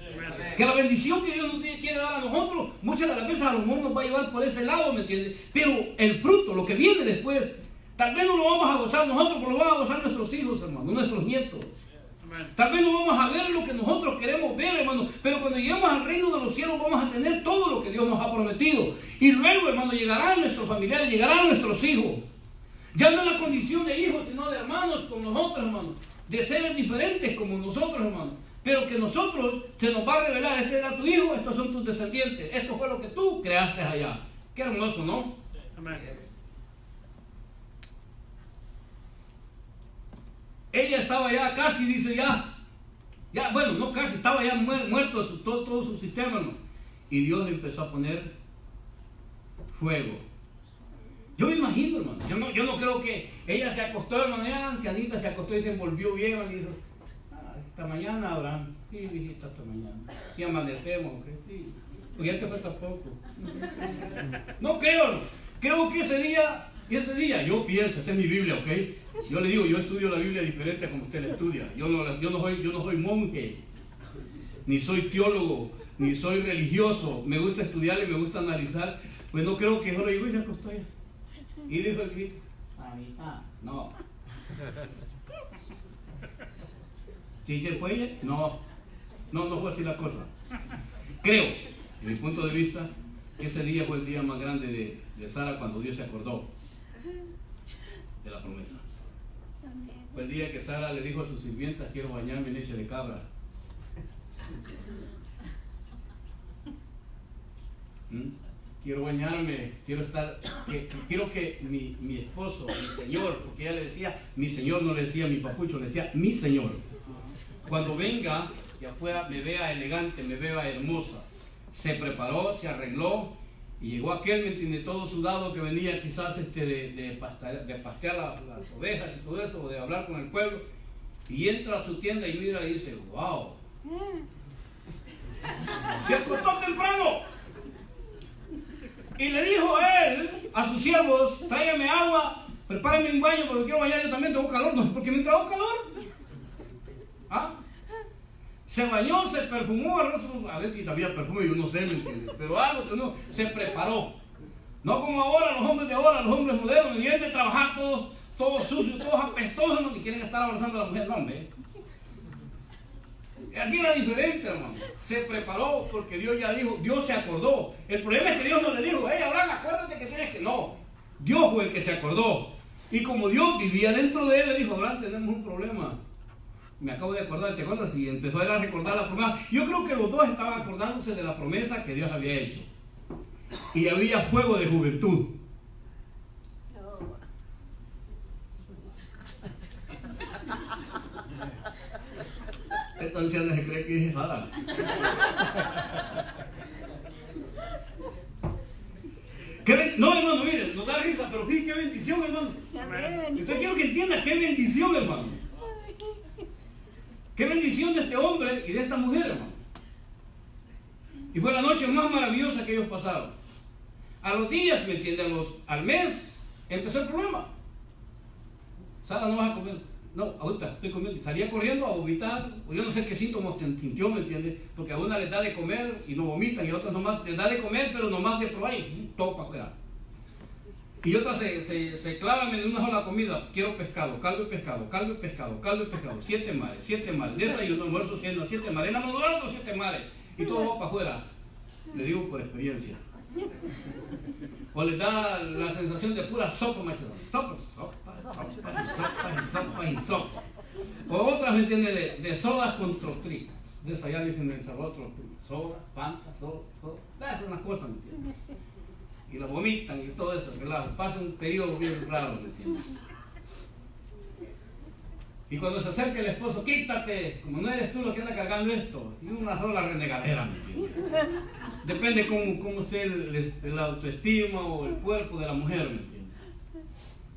Speaker 1: Que la bendición que Dios nos quiere dar a nosotros, muchas de las veces a lo mejor nos va a llevar por ese lado, ¿me entiendes? Pero el fruto, lo que viene después, tal vez no lo vamos a gozar nosotros, pero lo van a gozar nuestros hijos, hermano, nuestros nietos. Tal vez no vamos a ver lo que nosotros queremos ver, hermano, pero cuando lleguemos al reino de los cielos vamos a tener todo lo que Dios nos ha prometido. Y luego, hermano, llegarán nuestros familiares, llegarán nuestros hijos. Ya no en la condición de hijos, sino de hermanos con nosotros, hermano. De seres diferentes como nosotros, hermano. pero que nosotros se nos va a revelar, este era tu hijo, estos son tus descendientes, esto fue lo que tú creaste allá. Qué hermoso, ¿no?
Speaker 3: Amén.
Speaker 1: Ella estaba ya casi, dice ya, bueno, no casi, estaba ya muerto todo su sistema, ¿no? Y Dios le empezó a poner fuego. Yo me imagino, hermano, yo no creo que ella se acostó, hermano, ya ancianita, se acostó y se envolvió bien, y dijo, esta mañana, Abraham, sí, viejita, esta mañana, sí amanecemos, ¿ok? Sí, pues ya te falta poco. No creo que ese día, yo pienso, esta es mi Biblia, ¿ok? Yo le digo, yo estudio la Biblia diferente a como usted la estudia. Yo no soy monje, ni soy teólogo, ni soy religioso. Me gusta estudiar y me gusta analizar. Pues no creo que solo digo, y se acostó ya. Y dijo el grito, no. ¿Sí fue ella? No fue así la cosa. Creo, desde mi punto de vista, que ese día fue el día más grande de Sara cuando Dios se acordó de la promesa. Fue el día que Sara le dijo a sus sirvientas, quiero bañarme en leche de cabra. Quiero bañarme, quiero que mi esposo, mi señor, porque ella le decía, mi señor, no le decía mi papucho, le decía mi señor. Cuando venga y afuera me vea elegante, me vea hermosa. Se preparó, se arregló y llegó aquel, ¿me entiende? Todo sudado que venía quizás de pastear las ovejas y todo eso, o de hablar con el pueblo, y entra a su tienda y mira y dice, wow, se acostó temprano. Y le dijo él a sus siervos, tráigame agua, prepárenme un baño porque quiero bañar, yo también tengo calor. No, porque me entró calor. Se bañó, se perfumó, a ver si había perfume, yo no sé, ¿me entiendes? Pero algo que no, se preparó. No como ahora, los hombres de ahora, los hombres modernos, vienen de trabajar todos sucios, todos apestosos, ¿no? Y quieren estar abrazando a la mujer, no, hombre. Aquí era diferente, hermano. Se preparó porque Dios ya dijo, Dios se acordó. El problema es que Dios no le dijo, hey, Abraham, acuérdate que tienes que... No, Dios fue el que se acordó. Y como Dios vivía dentro de él, le dijo, Abraham, tenemos un problema. Me acabo de acordar, ¿te acuerdas? Y empezó a recordar la promesa. Yo creo que los dos estaban acordándose de la promesa que Dios había hecho. Y había fuego de juventud. Esta anciana se cree que es Sara. No, hermano, miren, nos da risa, pero fíjense qué bendición, hermano. Entonces quiero que entiendan qué bendición, hermano. Qué bendición de este hombre y de esta mujer, hermano. Y fue la noche más maravillosa que ellos pasaron. A los días, ¿me entienden? Al mes empezó el problema. Sara, no vas a comer. No, ahorita estoy comiendo. Salía corriendo a vomitar, o yo no sé qué síntomas sintió, ¿me entiendes? Porque a una les da de comer y no vomitan, y a otras nomás les da de comer, pero nomás de probar y todo para afuera. Y otras se clavan en una sola comida. Quiero pescado, caldo y pescado, caldo y pescado, caldo y pescado. 7 mares. Desayuno, almuerzo, cena, 7 mares. Enamorado, 7 mares. Y todo va para afuera. Le digo por experiencia. O les da la sensación de pura sopa, macho. Sopa. O otras, ¿me entiendes? De sodas con trostricas. De esa ya dicen en el sabor trostricas. Soda, fanta, soda. Es una cosa, ¿me entiendes? Y la vomitan y todo eso, claro. Pasa un periodo bien raro, ¿me entiendes? Y cuando se acerca el esposo, quítate, como no eres tú lo que anda cargando esto. Y una sola renegadera, ¿me entiendes? Depende cómo sea el autoestima o el cuerpo de la mujer, ¿me entiendes?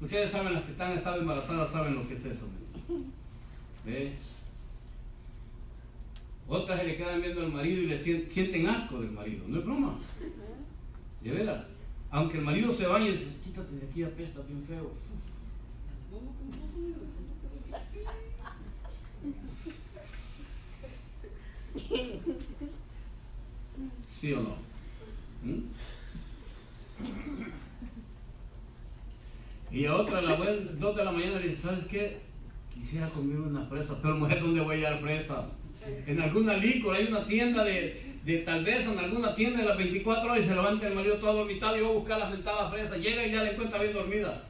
Speaker 1: Ustedes saben, las que están en estado embarazadas saben lo que es eso, ¿me entiendes? ¿Ve? Otras se le quedan viendo al marido y le sienten asco del marido, no es broma. De veras. Aunque el marido se vaya y dice, quítate de aquí, apesta bien feo. ¿Sí o no? Y a otra a las 2 de la mañana le dice, ¿sabes qué? Quisiera comer una fresa, pero mujer, ¿dónde voy a hallar fresas? En alguna licor, hay una tienda de tal vez en alguna tienda de las 24 horas y se levanta el marido todo dormitado y va a buscar las mentadas fresas, llega y ya la encuentra bien dormida.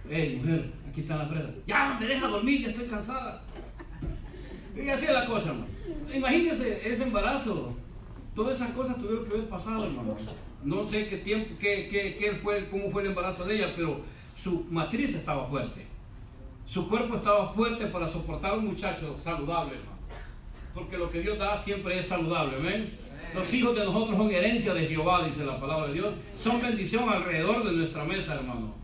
Speaker 1: Mujer, aquí están las fresas. Ya, me deja dormir, ya estoy cansada. Y así es la cosa, hermano. Imagínense ese embarazo. Todas esas cosas tuvieron que haber pasado, hermano. No sé qué tiempo, cómo fue el embarazo de ella, pero su matriz estaba fuerte. Su cuerpo estaba fuerte para soportar a un muchacho saludable, hermano. Porque lo que Dios da siempre es saludable, ¿ven? Los hijos de nosotros son herencia de Jehová, dice la palabra de Dios. Son bendición alrededor de nuestra mesa, hermano.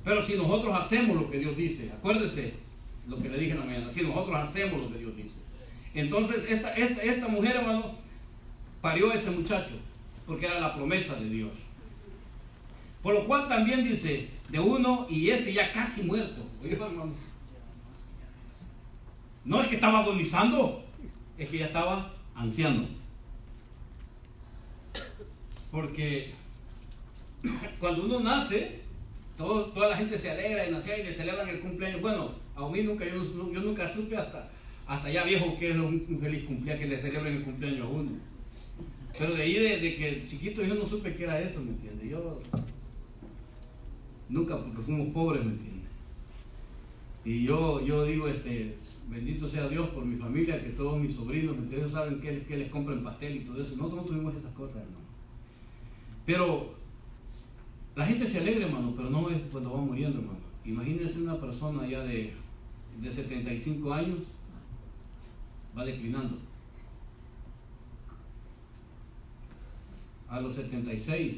Speaker 1: Pero si nosotros hacemos lo que Dios dice, acuérdese lo que le dije en la mañana, si nosotros hacemos lo que Dios dice. Entonces esta mujer, hermano, parió a ese muchacho, porque era la promesa de Dios. Por lo cual también dice, de uno y ese ya casi muerto. Oye, hermano, no es que estaba agonizando, es que ya estaba anciano. Porque cuando uno nace, toda la gente se alegra de nacer y le celebran el cumpleaños. Bueno, a mí nunca, yo nunca supe hasta ya viejo que es un feliz cumpleaños, que le celebren el cumpleaños a uno. Pero de ahí de que chiquito yo no supe qué era eso, ¿me entiendes? Yo nunca, porque fuimos pobres, ¿me entiendes? Y yo digo, bendito sea Dios por mi familia, que todos mis sobrinos, ¿me entiendes? Saben que les compran pastel y todo eso. Nosotros no tuvimos esas cosas, hermano. Pero la gente se alegra, hermano, pero no es cuando va muriendo, hermano. Imagínense una persona ya de 75 años, va declinando. A los 76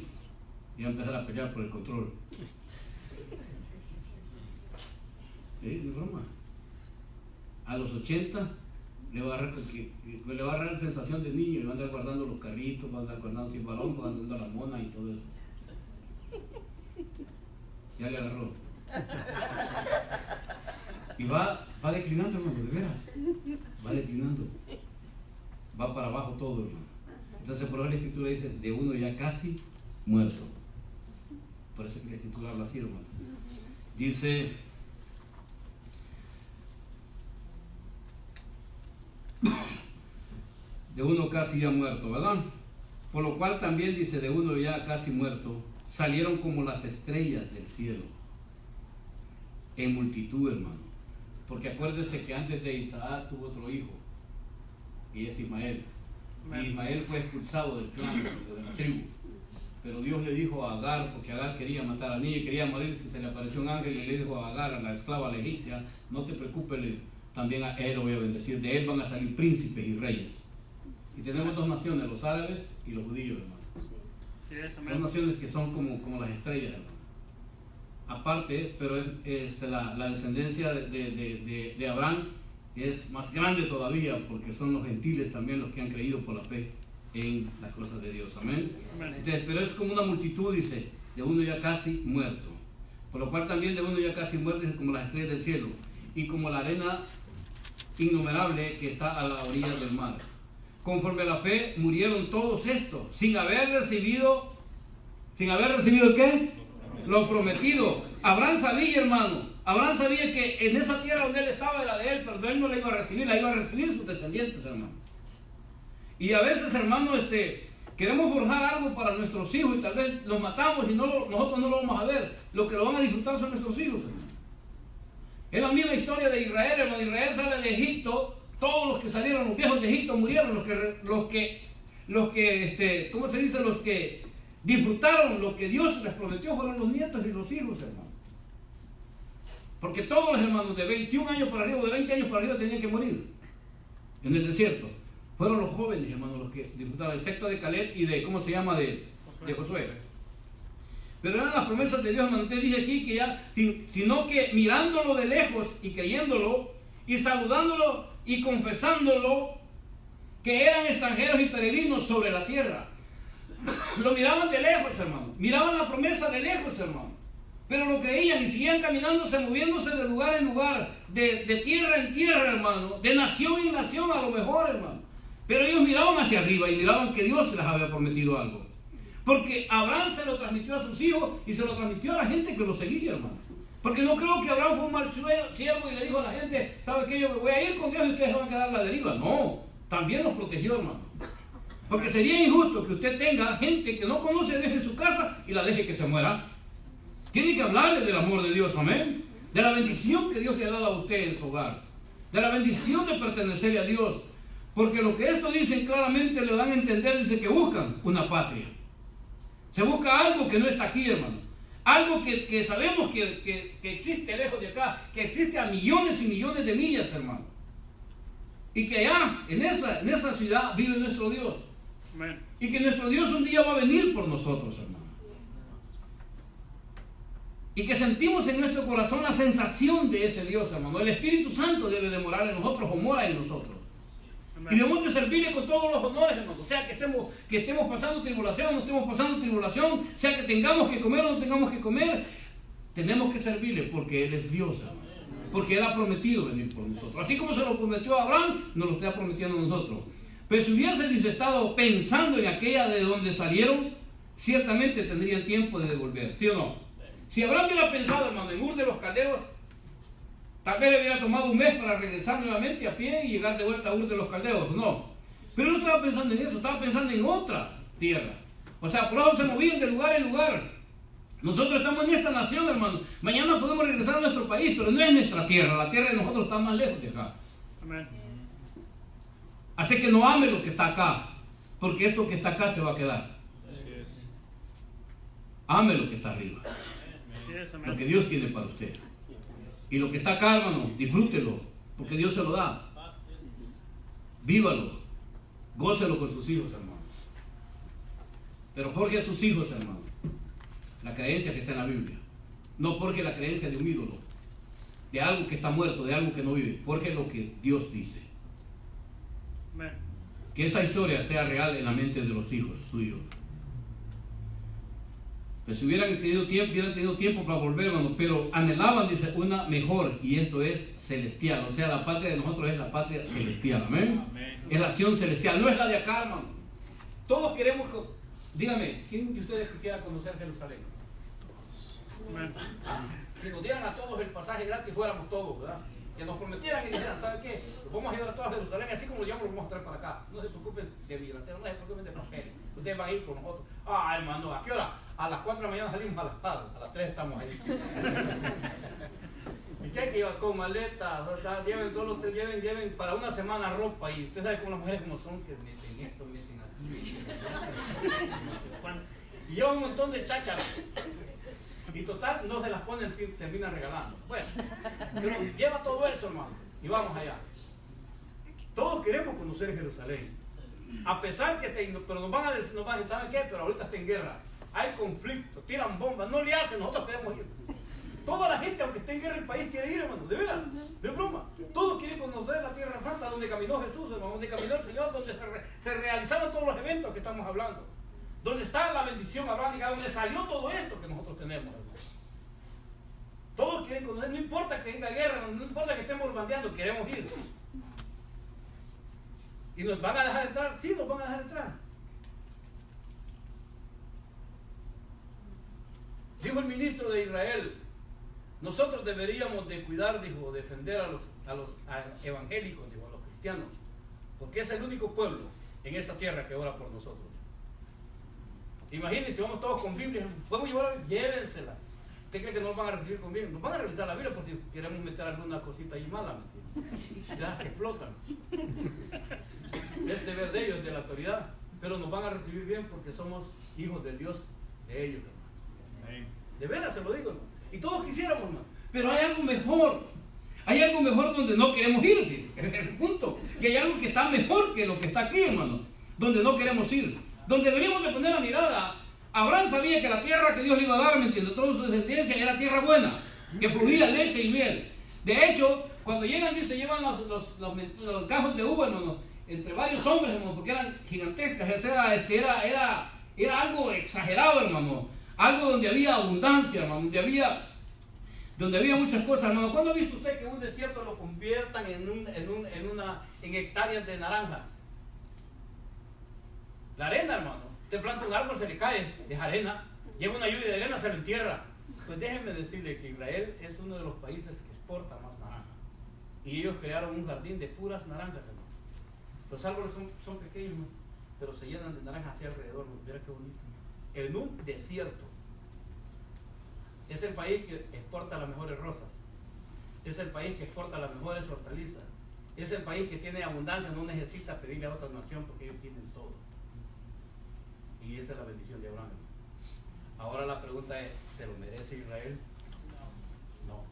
Speaker 1: ya va a empezar a pelear por el control. ¿Sí? No es broma. A los 80 le va a agarrar la sensación de niño y va a andar guardando los carritos, va a andar guardando sin balón, va a andar la mona y todo eso. Ya le agarró. Y va declinando, hermano, de veras. Va declinando. Va para abajo todo, hermano. Entonces por ahí la escritura dice, de uno ya casi muerto. Por eso que la escritura habla así, hermano. Dice, de uno casi ya muerto, ¿verdad? Por lo cual también dice, de uno ya casi muerto, salieron como las estrellas del cielo, en multitud, hermano. Porque acuérdese que antes de Isaac tuvo otro hijo, y es Ismael. Y Ismael fue expulsado del clan, de la tribu. Pero Dios le dijo a Agar, porque Agar quería matar a niña y quería morirse, se le apareció un ángel y le dijo a Agar, a la esclava, a la egipcia, no te preocupes, también a él lo voy a bendecir, de él van a salir príncipes y reyes. Y tenemos dos naciones, los árabes y los judíos, hermano. Dos naciones que son como las estrellas, hermano. Aparte, pero la descendencia de Abraham es más grande todavía, porque son los gentiles también los que han creído por la fe en las cosas de Dios. Amén. Entonces, pero es como una multitud, dice, de uno ya casi muerto. Por lo cual también de uno ya casi muerto es como las estrellas del cielo y como la arena innumerable que está a la orilla del mar. Conforme a la fe murieron todos estos, sin haber recibido ¿qué? Lo prometido. Abraham sabía, hermano, Abraham sabía que en esa tierra donde él estaba era de él, pero él no la iba a recibir, la iba a recibir sus descendientes, hermano. Y a veces, hermano, queremos forjar algo para nuestros hijos y tal vez los matamos y nosotros no lo vamos a ver. Los que lo van a disfrutar son nuestros hijos, hermano. Es la misma historia de Israel, hermano. Israel sale de Egipto, todos los que salieron, los viejos de Egipto murieron, los que ¿cómo se dice? Los que disfrutaron lo que Dios les prometió fueron los nietos y los hijos, hermano. Porque todos los hermanos de 21 años para arriba, de 20 años para arriba tenían que morir en el desierto. Fueron los jóvenes, hermanos, los que disfrutaron, excepto de Caleb y de, ¿cómo se llama? De Josué. Pero eran las promesas de Dios, hermano. Te dije aquí que ya, sino que mirándolo de lejos y creyéndolo y saludándolo y confesándolo, que eran extranjeros y peregrinos sobre la tierra. Lo miraban de lejos, hermano. Miraban la promesa de lejos, hermano. Pero lo creían y seguían caminándose, moviéndose de lugar en lugar, de tierra en tierra, hermano, de nación en nación a lo mejor, hermano. Pero ellos miraban hacia arriba y miraban que Dios les había prometido algo. Porque Abraham se lo transmitió a sus hijos y se lo transmitió a la gente que lo seguía, hermano. Porque no creo que Abraham fue un mal siervo y le dijo a la gente, ¿sabe qué? Yo me voy a ir con Dios y ustedes van a quedar a la deriva. No, también los protegió, hermano. Porque sería injusto que usted tenga gente que no conoce a Dios en su casa y la deje que se muera. Tiene que hablarle del amor de Dios, amén. De la bendición que Dios le ha dado a usted en su hogar. de la bendición de pertenecerle a Dios. Porque lo que esto dicen claramente le dan a entender, dice que buscan una patria. Se busca algo que no está aquí, hermano. Algo que sabemos que existe lejos de acá, que existe a millones y millones de millas, hermano. Y que allá, en esa ciudad, vive nuestro Dios.
Speaker 3: Amén.
Speaker 1: Y que nuestro Dios un día va a venir por nosotros, hermano. Y que sentimos en nuestro corazón la sensación de ese Dios, hermano. El Espíritu Santo debe de morar en nosotros o mora en nosotros.
Speaker 3: Amén.
Speaker 1: Y debemos de servirle con todos los honores, hermano. O sea, que estemos pasando tribulación o no estemos pasando tribulación, sea que tengamos que comer o no tengamos que comer, tenemos que servirle porque Él es Dios, hermano. Porque Él ha prometido venir por nosotros. Así como se lo prometió a Abraham, nos lo está prometiendo a nosotros. Pero si hubiesen estado pensando en aquella de donde salieron, ciertamente tendrían tiempo de devolver, ¿sí o no? Si Abraham hubiera pensado, hermano, en Ur de los Caldeos, tal vez le hubiera tomado un mes para regresar nuevamente a pie y llegar de vuelta a Ur de los Caldeos. No. Pero no estaba pensando en eso, estaba pensando en otra tierra. O sea, por eso se movían de lugar en lugar. Nosotros estamos en esta nación, hermano. Mañana podemos regresar a nuestro país, pero no es nuestra tierra. La tierra de nosotros está más lejos de acá.
Speaker 3: Amén.
Speaker 1: Así que no ame lo que está acá, porque esto que está acá se va a quedar. Ame lo que está arriba. Lo que Dios tiene para usted. Y lo que está acá, hermano, disfrútelo, porque Dios se lo da. Vívalo, gócelo con sus hijos, hermano. Pero forje a sus hijos, hermano, la creencia que está en la Biblia. No porque la creencia de un ídolo, de algo que está muerto, de algo que no vive. Porque lo que Dios dice.
Speaker 3: Amén.
Speaker 1: Que esta historia sea real en la mente de los hijos suyos. Pues si hubieran tenido tiempo para volver, hermano, pero anhelaban, dice, una mejor, y esto es celestial. O sea, la patria de nosotros es la patria celestial. Amén.
Speaker 4: Amén.
Speaker 1: Es la acción celestial, no es la de acá, hermano. Todos queremos, dígame, ¿quién de ustedes quisiera conocer Jerusalén?
Speaker 3: Amén.
Speaker 1: Si nos dieran a todos el pasaje gratis, fuéramos todos, ¿verdad? Que nos prometieran y dijeran, ¿saben qué? Los vamos a llevar a todos a Jerusalén, así como lo llamamos, los vamos a traer para acá. No se preocupen de migración, no se preocupen de papeles. Ustedes van a ir con nosotros. Ah, hermano, ¿a qué hora? A las 4 de la mañana salimos, a las 3 estamos ahí. ¿Y qué hay que llevar? Con maletas, lleven todos los, lleven para una semana ropa. Y usted sabe cómo las mujeres como son, que meten esto, meten aquí. Y llevan un montón de chácharas. Y total, no se las ponen, terminan regalando. Bueno, pero lleva todo eso, hermano, y vamos allá. Todos queremos conocer Jerusalén. A pesar que pero nos van a decir, ¿saben qué? Pero ahorita está en guerra. Hay conflicto, tiran bombas, no le hacen, nosotros queremos ir. Toda la gente, aunque esté en guerra el país, quiere ir, hermano, de veras, de broma. Todos quieren conocer la Tierra Santa, donde caminó Jesús, hermano, donde caminó el Señor, donde se realizaron todos los eventos que estamos hablando. Donde está la bendición abrahamica, donde salió todo esto que nosotros tenemos, hermano. Todos quieren conocer, no importa que venga guerra, no importa que estemos bandeando, queremos ir. ¿Y nos van a dejar entrar? Sí, nos van a dejar entrar. Dijo el ministro de Israel, nosotros deberíamos de cuidar, dijo, defender a los evangélicos, dijo, a los cristianos, porque es el único pueblo en esta tierra que ora por nosotros. Imagínense, vamos todos con Biblia, ¿podemos llevar? Llévensela. ¿Usted cree que no nos van a recibir con bien? Nos van a revisar la Biblia porque queremos meter alguna cosita ahí mala, ya que explotan. Es deber de ellos, de la autoridad, pero nos van a recibir bien porque somos hijos del Dios de ellos, hermano. De veras se lo digo, hermano. Y todos quisiéramos, hermano. Pero hay algo mejor. Hay algo mejor donde no queremos ir. Ese es el punto. Y hay algo que está mejor que lo que está aquí, hermano. Donde no queremos ir. Donde deberíamos de poner la mirada. Abraham sabía que la tierra que Dios le iba a dar, ¿me entiendes? Toda su descendencia era tierra buena, que fluía leche y miel. De hecho, cuando llegan, dice, llevan los cajos de uva, hermano, entre varios hombres, hermano, porque eran gigantescas. Era algo exagerado, hermano. Algo donde había abundancia, hermano, donde había muchas cosas, hermano. ¿Cuándo ha visto usted que un desierto lo conviertan en hectáreas de naranjas? La arena, hermano. Te planta un árbol, se le cae, es arena. Llega una lluvia de arena, se lo entierra. Pues déjenme decirle que Israel es uno de los países que exporta más naranja. Y ellos crearon un jardín de puras naranjas, hermano. Los árboles son pequeños, ¿no? Pero se llenan de naranjas hacia alrededor. Mira qué bonito. En un desierto. Es el país que exporta las mejores rosas. Es el país que exporta las mejores hortalizas. Es el país que tiene abundancia, no necesita pedirle a otra nación porque ellos tienen todo. Y esa es la bendición de Abraham. Ahora la pregunta es, ¿se lo merece Israel? No.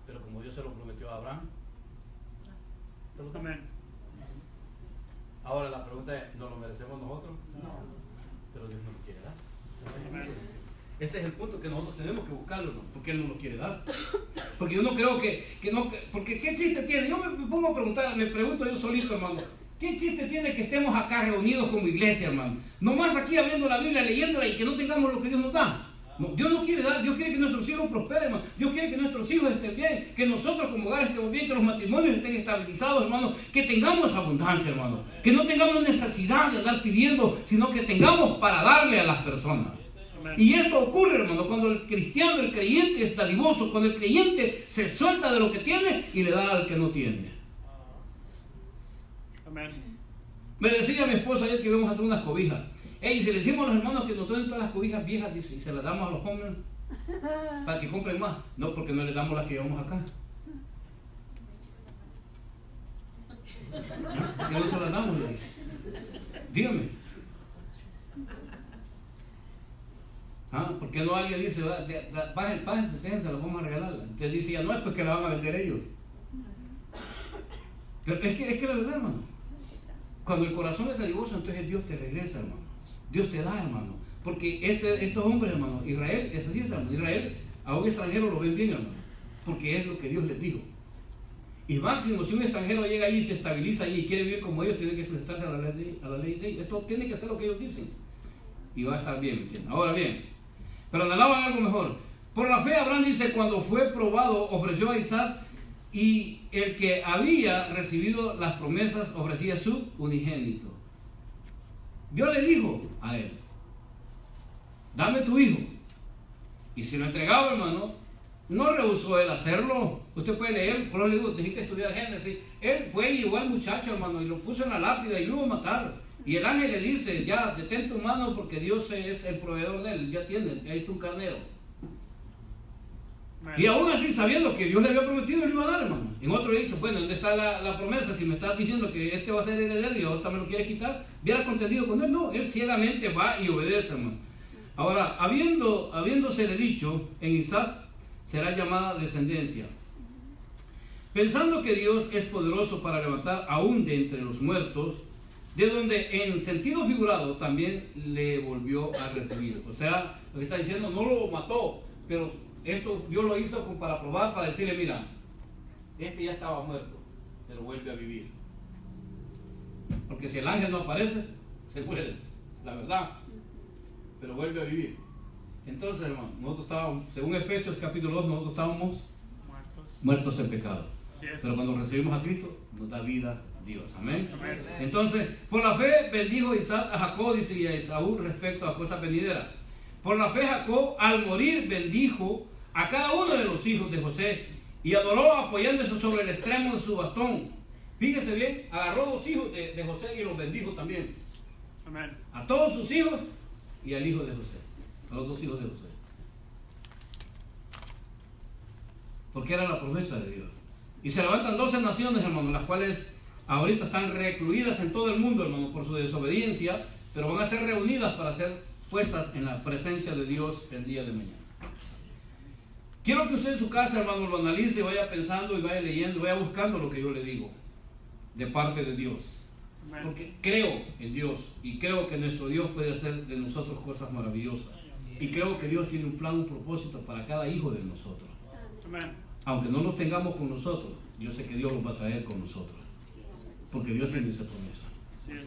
Speaker 1: Pero como Dios se lo prometió a Abraham,
Speaker 3: Amén.
Speaker 1: ahora la pregunta es, ¿no lo merecemos nosotros? No. Pero Dios no lo quiere dar.
Speaker 3: Amén.
Speaker 1: Ese es el punto que nosotros tenemos que buscarlo, ¿no? Porque Él no lo quiere dar. Porque yo no creo que no, porque ¿qué chiste tiene? Yo me pongo a preguntar, me pregunto yo solito, hermano, ¿qué chiste tiene que estemos acá reunidos como iglesia, hermano? Nomás aquí abriendo la Biblia, leyéndola y que no tengamos lo que Dios nos da. No, Dios no quiere dar, Dios quiere que nuestros hijos prosperen, hermano. Dios quiere que nuestros hijos estén bien, que nosotros como hogares estemos bien, que los matrimonios estén estabilizados, hermano, que tengamos abundancia, hermano, que no tengamos necesidad de andar pidiendo, sino que tengamos para darle a las personas. Y esto ocurre, hermano, cuando el cristiano, el creyente es dadivoso, cuando el creyente se suelta de lo que tiene y le da al que no tiene.
Speaker 3: Amén.
Speaker 1: Me decía mi esposa ayer que íbamos a traer unas cobijas. Ey, si le decimos a los hermanos que nos traen todas las cobijas viejas, dice, y se las damos a los hombres para que compren más. No, porque no les damos las que llevamos acá. Que no se las damos, le dije. Dígame. ¿Por qué no alguien dice, pájense, déjense, las vamos a regalar? Entonces dice, ya no es pues que la van a vender ellos. Pero es que la verdad, hermano, cuando el corazón es dadivoso, entonces Dios te regresa, hermano. Dios te da, hermano. Porque estos hombres, hermano, Israel, es así, hermano. Israel a un extranjero lo ven bien, hermano. Porque es lo que Dios les dijo. Y máximo, si un extranjero llega ahí y se estabiliza ahí y quiere vivir como ellos, tiene que sujetarse a la ley de ellos. Esto tiene que ser lo que ellos dicen. Y va a estar bien, ¿me entiendes? Ahora bien, pero anhelaban algo mejor. Por la fe, Abraham dice, cuando fue probado, ofreció a Isaac, y el que había recibido las promesas ofrecía su unigénito. Dios le dijo a él, dame tu hijo. Y si lo entregaba, hermano, no rehusó él hacerlo. Usted puede leer, por eso le digo, necesita estudiar Génesis. Él fue y llevó al muchacho, hermano, y lo puso en la lápida y lo iba a matar. Y el ángel le dice, ya, detén tu mano porque Dios es el proveedor de él, ya tiene, ahí está un carnero. Amén. Y aún así, sabiendo que Dios le había prometido, le iba a dar, hermano. En otro le dice, bueno, ¿dónde está la promesa? Si me estás diciendo que este va a ser heredero y ahorita me lo quieres quitar, ¿hubiera contendido con él? No, él ciegamente va y obedece, hermano. Ahora, habiéndosele dicho, en Isaac será llamada descendencia. Pensando que Dios es poderoso para levantar aún de entre los muertos, de donde en sentido figurado también le volvió a recibir. O sea, lo que está diciendo, no lo mató, pero esto Dios lo hizo para probar, para decirle, mira, este ya estaba muerto, pero vuelve a vivir. Porque si el ángel no aparece, se muere, la verdad, pero vuelve a vivir. Entonces, hermano, nosotros estábamos, según Efesios capítulo 2, nosotros estábamos muertos en pecado. Pero cuando recibimos a Cristo, nos da vida Dios. Amén. Amén. Entonces, por la fe bendijo Isaac a Jacob, dice, y a Esaú respecto a cosas venideras. Por la fe Jacob, al morir, bendijo a cada uno de los hijos de José y adoró apoyándose sobre el extremo de su bastón. Fíjese bien, agarró dos hijos de José y los bendijo también.
Speaker 3: Amén.
Speaker 1: A todos sus hijos y al hijo de José. A los dos hijos de José. Porque era la promesa de Dios. Y se levantan 12 naciones, hermano, las cuales ahorita están recluidas en todo el mundo, hermano, por su desobediencia, pero van a ser reunidas para ser puestas en la presencia de Dios el día de mañana. Quiero que usted en su casa, hermano, lo analice, vaya pensando y vaya leyendo, vaya buscando lo que yo le digo de parte de Dios. Porque creo en Dios y creo que nuestro Dios puede hacer de nosotros cosas maravillosas. Y creo que Dios tiene un plan, un propósito para cada hijo de nosotros. Aunque no los tengamos con nosotros, yo sé que Dios los va a traer con nosotros. Porque Dios tiene esa promesa.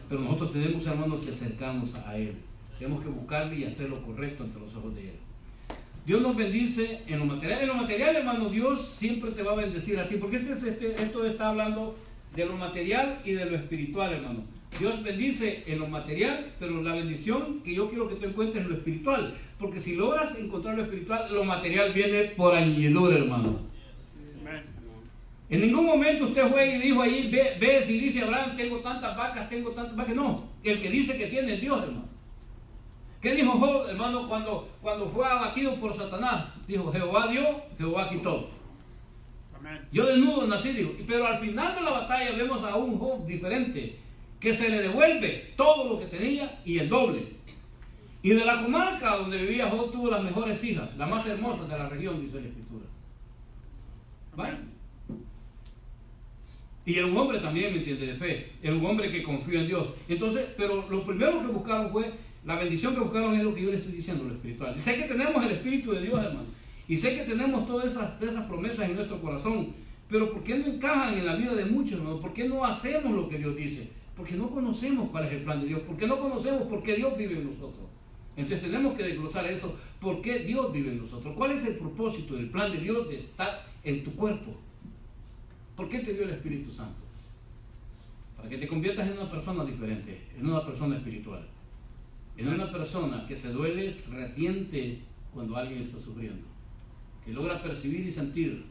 Speaker 1: Pero nosotros tenemos, hermanos, que acercarnos a Él. Tenemos que buscarle y hacer lo correcto ante los ojos de Él. Dios nos bendice en lo material. En lo material, hermano, Dios siempre te va a bendecir a ti. Porque esto está hablando de lo material y de lo espiritual, hermano. Dios bendice en lo material, pero la bendición que yo quiero que tú encuentres en lo espiritual. Porque si logras encontrar lo espiritual, lo material viene por añadidura, hermano. En ningún momento usted fue y dijo ahí, ve si dice Abraham, tengo tantas vacas. No, el que dice que tiene es Dios, hermano. ¿Qué dijo Job, hermano, cuando fue abatido por Satanás? Dijo, Jehová dio, Jehová quitó.
Speaker 3: Amén.
Speaker 1: Yo desnudo nací, digo. Pero al final de la batalla vemos a un Job diferente, que se le devuelve todo lo que tenía y el doble. Y de la comarca donde vivía Job tuvo las mejores hijas, las más hermosas de la región, dice la Escritura. ¿Vale? Y era un hombre también, ¿me entiende? De fe. Era un hombre que confía en Dios. Entonces, pero lo primero que buscaron fue, la bendición que buscaron es lo que yo le estoy diciendo, lo espiritual. Y sé que tenemos el Espíritu de Dios, hermano. Y sé que tenemos todas esas promesas en nuestro corazón. Pero ¿por qué no encajan en la vida de muchos, hermano? ¿Por qué no hacemos lo que Dios dice? Porque no conocemos cuál es el plan de Dios. Porque no conocemos por qué Dios vive en nosotros. Entonces tenemos que desglosar eso. ¿Por qué Dios vive en nosotros? ¿Cuál es el propósito del plan de Dios de estar en tu cuerpo? ¿Por qué te dio el Espíritu Santo? Para que te conviertas en una persona diferente, en una persona espiritual, en una persona que se duele, resiente cuando alguien está sufriendo, que logra percibir y sentir,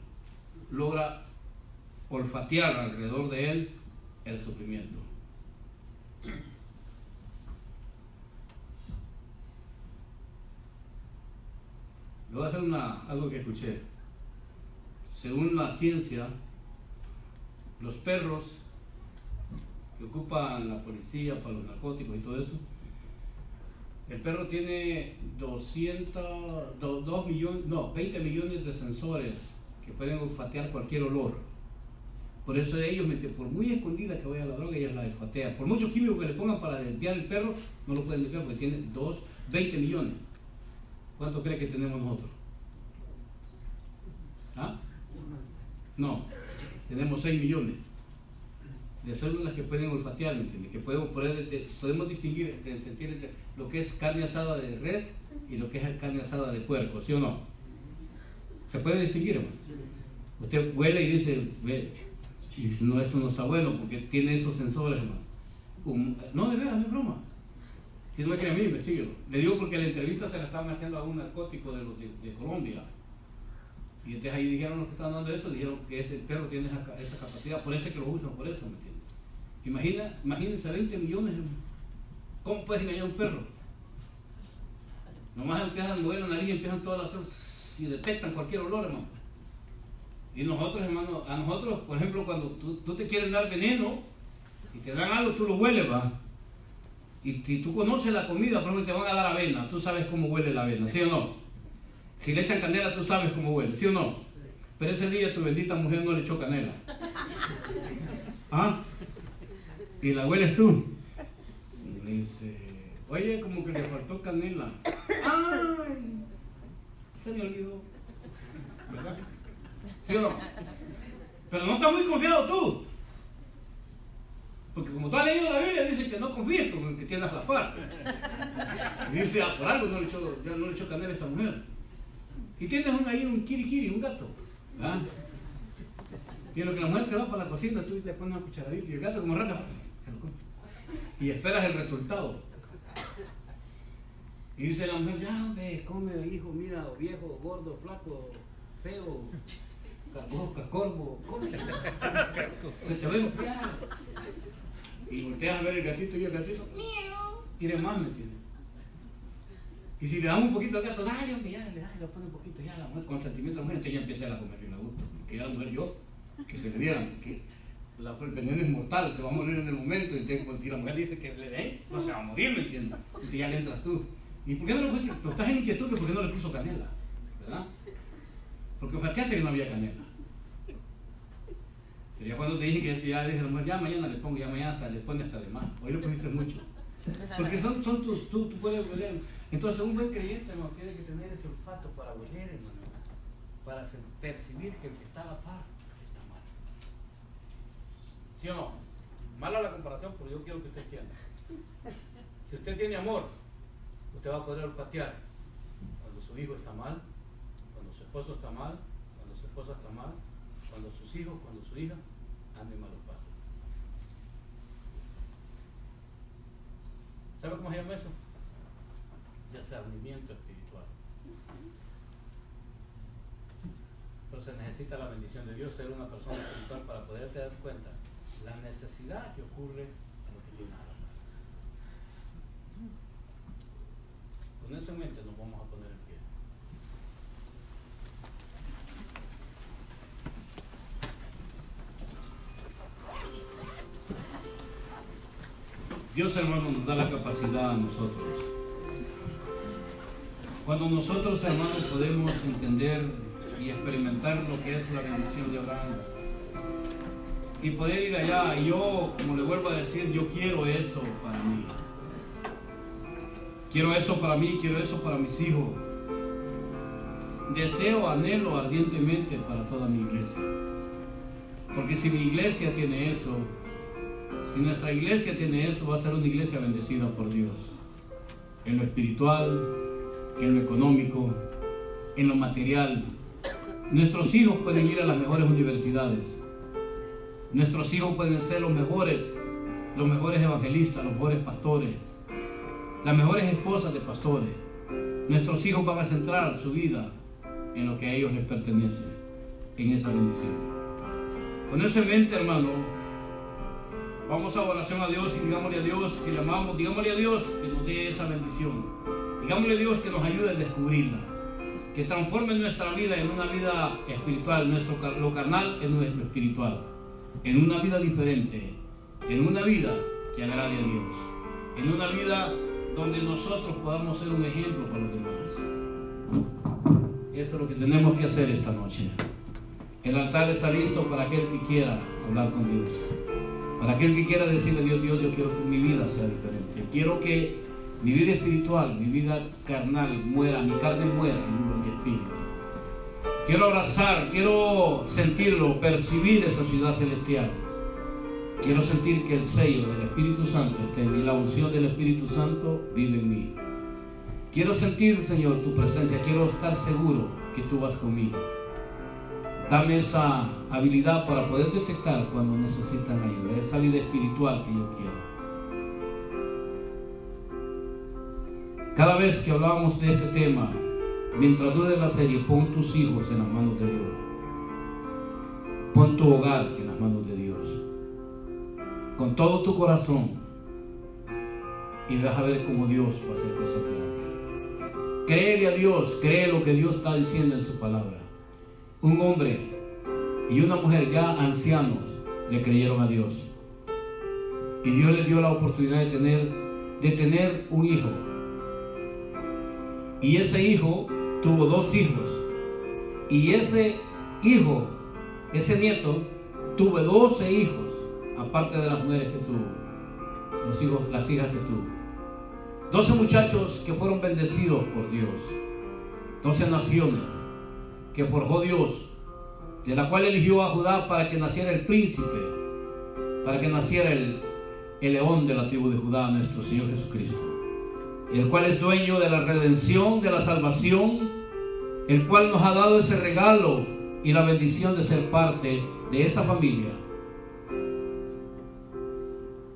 Speaker 1: logra olfatear alrededor de él el sufrimiento. Le voy a hacer algo que escuché. Según la ciencia, los perros que ocupan la policía para los narcóticos y todo eso, el perro tiene 20 millones de sensores que pueden olfatear cualquier olor. Por eso ellos, por muy escondida que vaya la droga, ellos la olfatean. Por muchos químicos que le pongan para desviar el perro, no lo pueden desviar porque tiene 20 millones. ¿Cuánto cree que tenemos nosotros? ¿Ah? No, tenemos 6 millones de células que pueden olfatear, ¿me entiendes? Que podemos distinguir, sentir entre lo que es carne asada de res y lo que es carne asada de puerco, ¿sí o no? ¿Se puede distinguir, hermano? Usted huele y dice, ve, y dice, no, esto no está bueno porque tiene esos sensores, hermano. No, de veras, no es broma. Si no me cree a mí, investíguelo. Le digo porque la entrevista se la estaban haciendo a un narcótico de Colombia. Y entonces ahí dijeron los que estaban dando eso, dijeron que ese perro tiene esa capacidad, por eso es que lo usan, por eso, ¿me entiendes? Imagínense 20 millones, ¿cómo puedes engañar a un perro? Nomás empiezan a mover la nariz y empiezan todas las cosas y detectan cualquier olor, hermano. Y nosotros, hermano, a nosotros, por ejemplo, cuando tú te quieren dar veneno y te dan algo, tú lo hueles, va. Y si tú conoces la comida, por ejemplo, te van a dar avena, tú sabes cómo huele la avena, ¿sí o no? Si le echan canela, tú sabes cómo huele, ¿sí o no? Pero ese día tu bendita mujer no le echó canela. ¿Ah? Y la hueles tú. Y le dice, oye, como que le faltó canela. ¡Ay! Se me olvidó. ¿Verdad? ¿Sí o no? Pero no estás muy confiado tú. Porque como tú has leído la Biblia, dice que no confíes con el que tienes la par. Y dice, por algo no le echó canela a esta mujer. Y tienes ahí un kirikiri, un gato. ¿Ah? Y en lo que la mujer se va para la cocina, tú le pones una cucharadita y el gato como rata se lo come. Y esperas el resultado. Y dice la mujer, ya, ve, come, hijo, mira, viejo, gordo, flaco, feo, cascorbo, come. Se te va a limpiar. Y volteas a ver el gatito y el gatito, quiere más, ¿me entiendes? Y si le damos un poquito al gato, dale, hombre, ya, le pone un poquito, ya, la mujer, con sentimiento de la mujer, entonces ya empieza a comer bien a gusto. Que ya la mujer yo, que se le dieran, que el veneno es mortal, se va a morir en el momento, y entonces, si la mujer dice que le den, no se va a morir, ¿me entiendes? Y ya le entras tú. ¿Y por qué no le pusiste? Tú estás en inquietud, ¿por qué no le puso canela? ¿Verdad? Porque fíjate que no había canela. Pero ya cuando te dije que ya dije a la mujer, ya mañana le pongo, ya mañana hasta le pone hasta de más. Hoy le pusiste mucho. Porque son tú puedes oler. Entonces un buen creyente, hermano, tiene que tener ese olfato para oler, hermano, para percibir que el que está a la par está mal. ¿Sí o no? Mala la comparación, pero yo quiero que usted entienda. Si usted tiene amor, usted va a poder olfatear cuando su hijo está mal, cuando su esposo está mal, cuando su esposa está mal, cuando sus hijos, cuando su hija anden malos pasos. ¿Sabe cómo se llama eso? Discernimiento espiritual. Entonces necesita la bendición de Dios, ser una persona espiritual para poderte dar cuenta la necesidad que ocurre en lo que tiene a la mano. Con eso en mente nos vamos a poner en pie. Dios, hermano, nos da la capacidad a nosotros. Cuando nosotros, hermanos, podemos entender y experimentar lo que es la bendición de Abraham y poder ir allá, y yo, como le vuelvo a decir, yo quiero eso para mí. Quiero eso para mí, quiero eso para mis hijos. Deseo, anhelo ardientemente para toda mi iglesia. Porque si mi iglesia tiene eso, si nuestra iglesia tiene eso, va a ser una iglesia bendecida por Dios. En lo espiritual, en lo económico, en lo material. Nuestros hijos pueden ir a las mejores universidades. Nuestros hijos pueden ser los mejores evangelistas, los mejores pastores, las mejores esposas de pastores. Nuestros hijos van a centrar su vida en lo que a ellos les pertenece, en esa bendición. Con eso en mente, hermano, vamos a oración a Dios y digámosle a Dios que le amamos, digámosle a Dios que nos dé esa bendición, digámosle a Dios que nos ayude a descubrirla, que transforme nuestra vida en una vida espiritual, lo carnal en nuestro espiritual, en una vida diferente, en una vida que agrade a Dios, en una vida donde nosotros podamos ser un ejemplo para los demás. Eso es lo que tenemos que hacer esta noche. El altar está listo para aquel que quiera hablar con Dios, para aquel que quiera decirle a Dios, Dios, yo quiero que mi vida sea diferente, quiero que mi vida espiritual, mi vida carnal muera, mi carne muera en mi espíritu. Quiero abrazar, quiero sentirlo, percibir esa ciudad celestial. Quiero sentir que el sello del Espíritu Santo está en mí, la unción del Espíritu Santo vive en mí. Quiero sentir, Señor, tu presencia, quiero estar seguro que tú vas conmigo. Dame esa habilidad para poder detectar cuando necesitan ayuda, esa vida espiritual que yo quiero. Cada vez que hablábamos de este tema, mientras dure la serie, pon tus hijos en las manos de Dios. Pon tu hogar en las manos de Dios. Con todo tu corazón. Y vas a ver cómo Dios va a hacer cosas grandes. Créele a Dios, cree lo que Dios está diciendo en su palabra. Un hombre y una mujer ya ancianos le creyeron a Dios. Y Dios les dio la oportunidad de tener un hijo. Y ese hijo tuvo 2 hijos. Y ese hijo, ese nieto, tuvo 12 hijos, aparte de las mujeres que tuvo, las hijas que tuvo. 12 muchachos que fueron bendecidos por Dios. 12 naciones que forjó Dios, de la cual eligió a Judá para que naciera el príncipe, para que naciera el león de la tribu de Judá, nuestro Señor Jesucristo, el cual es dueño de la redención, de la salvación, el cual nos ha dado ese regalo y la bendición de ser parte de esa familia.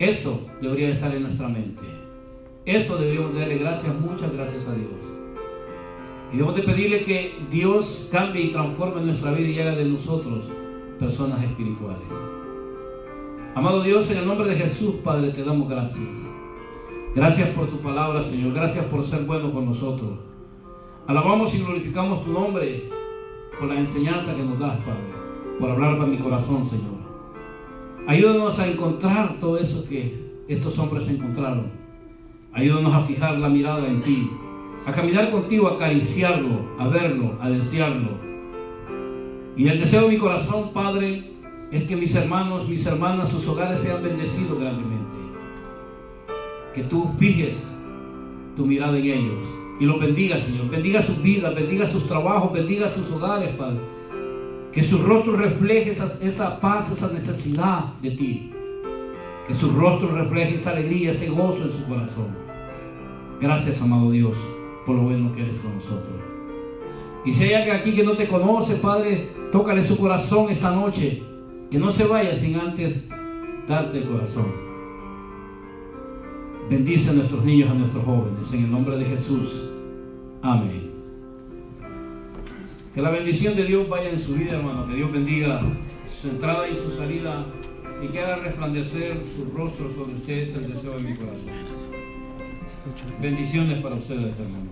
Speaker 1: Eso debería estar en nuestra mente. Eso deberíamos darle gracias, muchas gracias a Dios. Y debemos de pedirle que Dios cambie y transforme nuestra vida y haga de nosotros personas espirituales. Amado Dios, en el nombre de Jesús, Padre, te damos gracias. Gracias por tu palabra, Señor. Gracias por ser bueno con nosotros. Alabamos y glorificamos tu nombre por la enseñanza que nos das, Padre, por hablar para mi corazón, Señor. Ayúdanos a encontrar todo eso que estos hombres encontraron. Ayúdanos a fijar la mirada en ti, a caminar contigo, a acariciarlo, a verlo, a desearlo. Y el deseo de mi corazón, Padre, es que mis hermanos, mis hermanas, sus hogares sean bendecidos grandemente. Que tú fijes tu mirada en ellos y los bendiga, Señor. Bendiga sus vidas, bendiga sus trabajos, bendiga sus hogares, Padre. Que su rostro refleje esa paz, esa necesidad de ti. Que su rostro refleje esa alegría, ese gozo en su corazón. Gracias, amado Dios, por lo bueno que eres con nosotros. Y si hay alguien aquí que no te conoce, Padre, tócale su corazón esta noche. Que no se vaya sin antes darte el corazón. Bendice a nuestros niños, a nuestros jóvenes, en el nombre de Jesús. Amén. Que la bendición de Dios vaya en su vida, hermano. Que Dios bendiga su entrada y su salida y que haga resplandecer su rostro sobre ustedes el deseo de mi corazón. Bendiciones para ustedes, hermano.